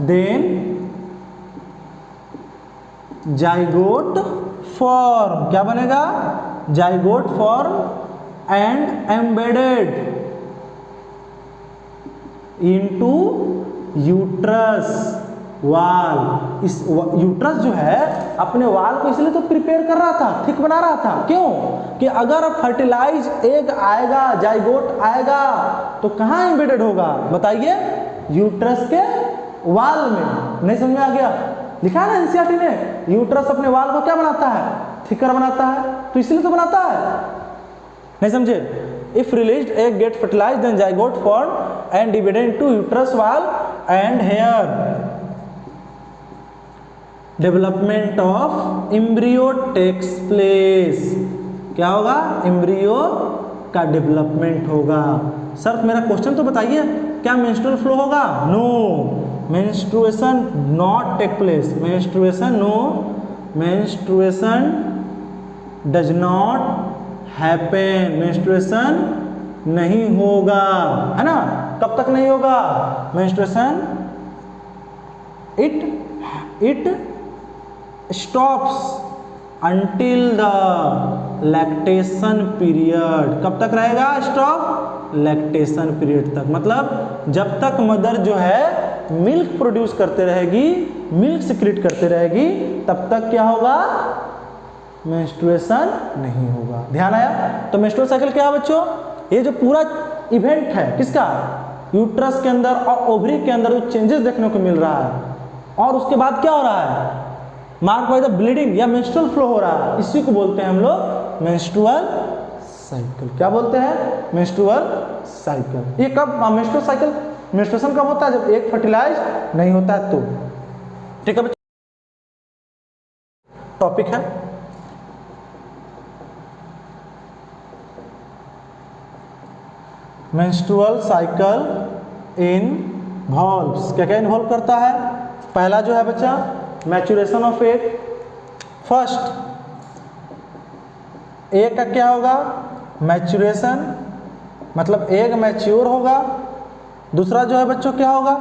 S1: देन जाइगोट फॉर्म, क्या बनेगा, zygote form and embedded into uterus वाल। इस यूट्रस जो है अपने वाल को इसलिए तो प्रिपेयर कर रहा था, थिक बना रहा था, क्यों, कि अगर फर्टिलाइज एग आएगा, जाइगोट आएगा तो कहाँ एम्बेडेड होगा, बताइए, यूट्रस के वाल में। नहीं समझ में आ गया, लिखा है ना एनसीईआरटी ने, यूट्रस अपने वाल को क्या बनाता है, थिकर बनाता है, तो इसलिए तो बनाता है, नहीं समझे। If released egg get fertilized then zygote form and divided into uterus wall and here development of embryo takes place. क्या होगा, एम्ब्रियो का डेवलपमेंट होगा। सर मेरा क्वेश्चन तो बताइए, क्या मेंस्ट्रुअल फ्लो होगा, no, menstruation not take place, menstruation no, menstruation does not happen, menstruation नहीं होगा, है ना। कब तक नहीं होगा menstruation, it stops until the lactation period. कब तक रहेगा स्टॉप, लैक्टेशन पीरियड तक, मतलब जब तक मदर जो है मिल्क प्रोड्यूस करते रहेगी, मिल्क सिक्रीट करते रहेगी, तब तक क्या होगा, मेंस्ट्रुएशन नहीं होगा। ध्यान आया। तो मेंस्ट्रुअल साइकिल क्या है बच्चों, ये जो पूरा इवेंट है किसका, यूट्रस के अंदर और ओवरी के अंदर जो चेंजेस देखने को मिल रहा है, और उसके बाद क्या हो रहा है, मार्क बाय द ब्लीडिंग या मेंस्ट्रुअल फ्लो हो रहा है, इसी को बोलते हैं हम लोग मेंस्ट्रुअल साइकिल। क्या बोलते हैं, मेंस्ट्रुअल साइकिल। ये कब मेंस्ट्रुअल साइकिल, मेंस्ट्रुएशन कब होता है, जब एक फर्टिलाइज नहीं होता है तो, ठीक है। टॉपिक है। मेंस्ट्रुअल साइकिल इन्वॉल्व्स, क्या क्या इन्वॉल्व करता है? पहला जो है बच्चा maturation of egg. First egg का क्या होगा? मैच्योरेशन, मतलब एग मैच्योर होगा। दूसरा जो है बच्चों क्या होगा?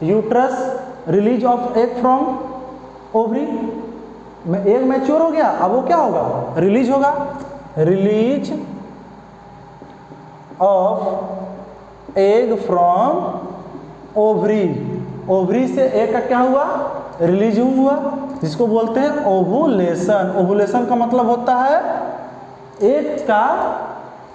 S1: Uterus release of egg from ovary. Egg mature हो गया, अब वो क्या होगा? रिलीज होगा। Release of egg from ovary, ovary से एग का क्या हुआ? रिलीज हुआ, जिसको बोलते हैं ओवुलेशन। ओवुलेशन का मतलब होता है एग का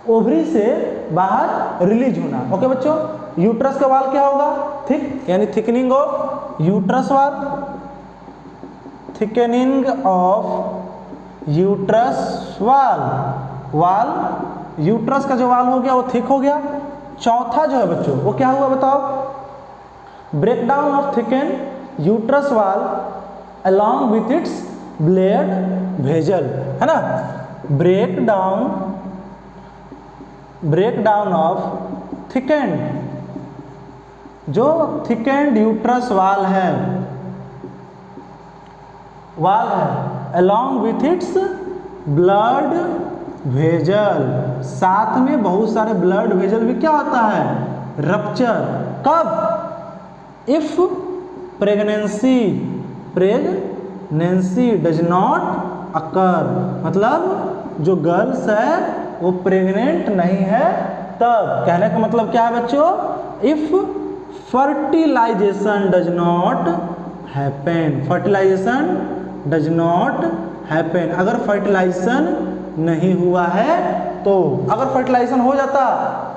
S1: ओवरी से बाहर रिलीज होना। ओके बच्चों, यूट्रस का वाल क्या होगा? थिक, यानी थिकनिंग ऑफ यूट्रस वाल, थिकनिंग ऑफ यूट्रस वाल। वाल, यूट्रस का जो वाल हो गया वो थिक हो गया। चौथा जो है बच्चों वो क्या हुआ बताओ? ब्रेकडाउन ऑफ थिकन यूट्रस वाल along with its blood vessel, है ना? ब्रेकडाउन ऑफ थिकेंड, जो थिकेंड यूट्रस वाल है along with its blood vessel, साथ में बहुत सारे ब्लड वेजल भी क्या होता है? रप्चर। कब? If pregnancy does not occur, मतलब जो गर्ल्स है वो प्रेग्नेंट नहीं है तब। कहने का मतलब क्या है बच्चों? If fertilisation does not happen, fertilisation does not happen, अगर फर्टिलाइजेशन नहीं हुआ है तो। अगर फर्टिलाइजेशन हो जाता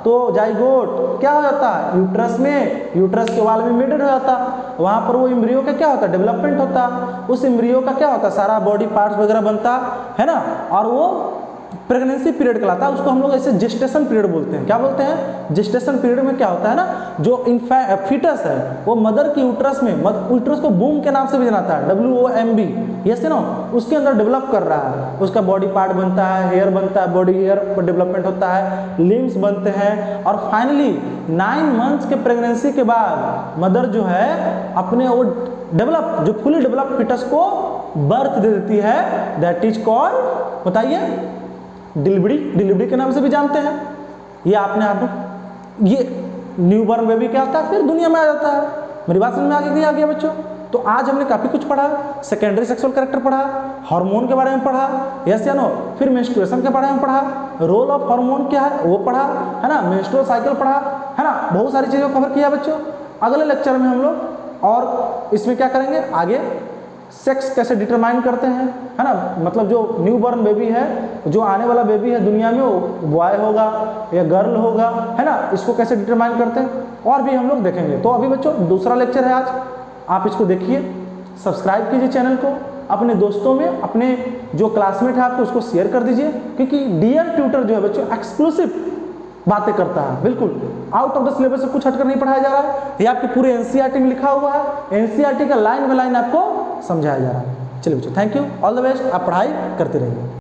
S1: तो जाइगोट क्या हो जाता? यूट्रस में, यूट्रस के वाल में मेडेड हो जाता, वहां पर वो एम्ब्रियो का क्या होता? डेवलपमेंट होता, उस एम्ब्रियो का क्या होता? सारा बॉडी पार्ट्स वगैरह बनता है ना, और वो प्रेगनेंसी पीरियड कहलाता है। उसको हम लोग ऐसे जेस्टेशन पीरियड बोलते हैं। क्या बोलते हैं? जेस्टेशन पीरियड में क्या होता है ना, जो फीटस है वो मदर की यूट्रस में, यूट्रस को बूम के नाम से भी जाना है, WOMB, यस नो, उसके अंदर डेवलप कर रहा है। उसका बॉडी पार्ट बनता है, हेयर बनता है, बॉडी हेयर पर डेवलपमेंट होता है, लिम्स बनते हैं, और फाइनली 9 मंथ्स के प्रेगनेंसी के बाद मदर जो है अपने वो डेवलप, जो फुली डेवलप फीटस को बर्थ दे देती है। दैट इज कॉल्ड, बताइए, डिलीवरी के नाम से भी जानते हैं। ये आपने ये न्यूबॉर्न बेबी क्या होता है, फिर दुनिया में आ जाता है। मेरी बात समझ में आ गया बच्चों? तो आज हमने काफी कुछ पढ़ा, सेकेंडरी सेक्सुअल कैरेक्टर पढ़ा, हार्मोन के बारे में पढ़ा, यस या नो, फिर मेंस्ट्रुएशन के बारे में पढ़ा, रोल ऑफ हार्मोन क्या है वो पढ़ा, है ना, मेंस्ट्रुअल साइकिल पढ़ा, है ना, बहुत सारी चीजों को कवर किया बच्चों। अगले लेक्चर में हम लोग और इसमें क्या करेंगे, आगे सेक्स कैसे डिटरमाइन करते हैं, है ना, मतलब जो न्यूबॉर्न बेबी है, जो आने वाला बेबी है दुनिया में, वो बॉय होगा या गर्ल होगा, है ना, इसको कैसे डिटरमाइन करते हैं, और भी हम लोग देखेंगे। तो अभी बच्चों दूसरा लेक्चर है आज, आप इसको देखिए, सब्सक्राइब कीजिए चैनल को, अपने दोस्तों में, अपने जो क्लासमेट है आपको उसको शेयर कर दीजिए, क्योंकि डियर ट्यूटर जो है बच्चों एक्सक्लूसिव बातें करता है, बिल्कुल आउट ऑफ द सिलेबस से कुछ हटकर नहीं पढ़ाया जा रहा है। ये आपके पूरे एनसीईआरटी में लिखा हुआ है, एनसीईआरटी का लाइन बाय लाइन आपको समझाया जा रहा है। चलिए बच्चों, thank you, all the best, आप पढ़ाई करते रहिए।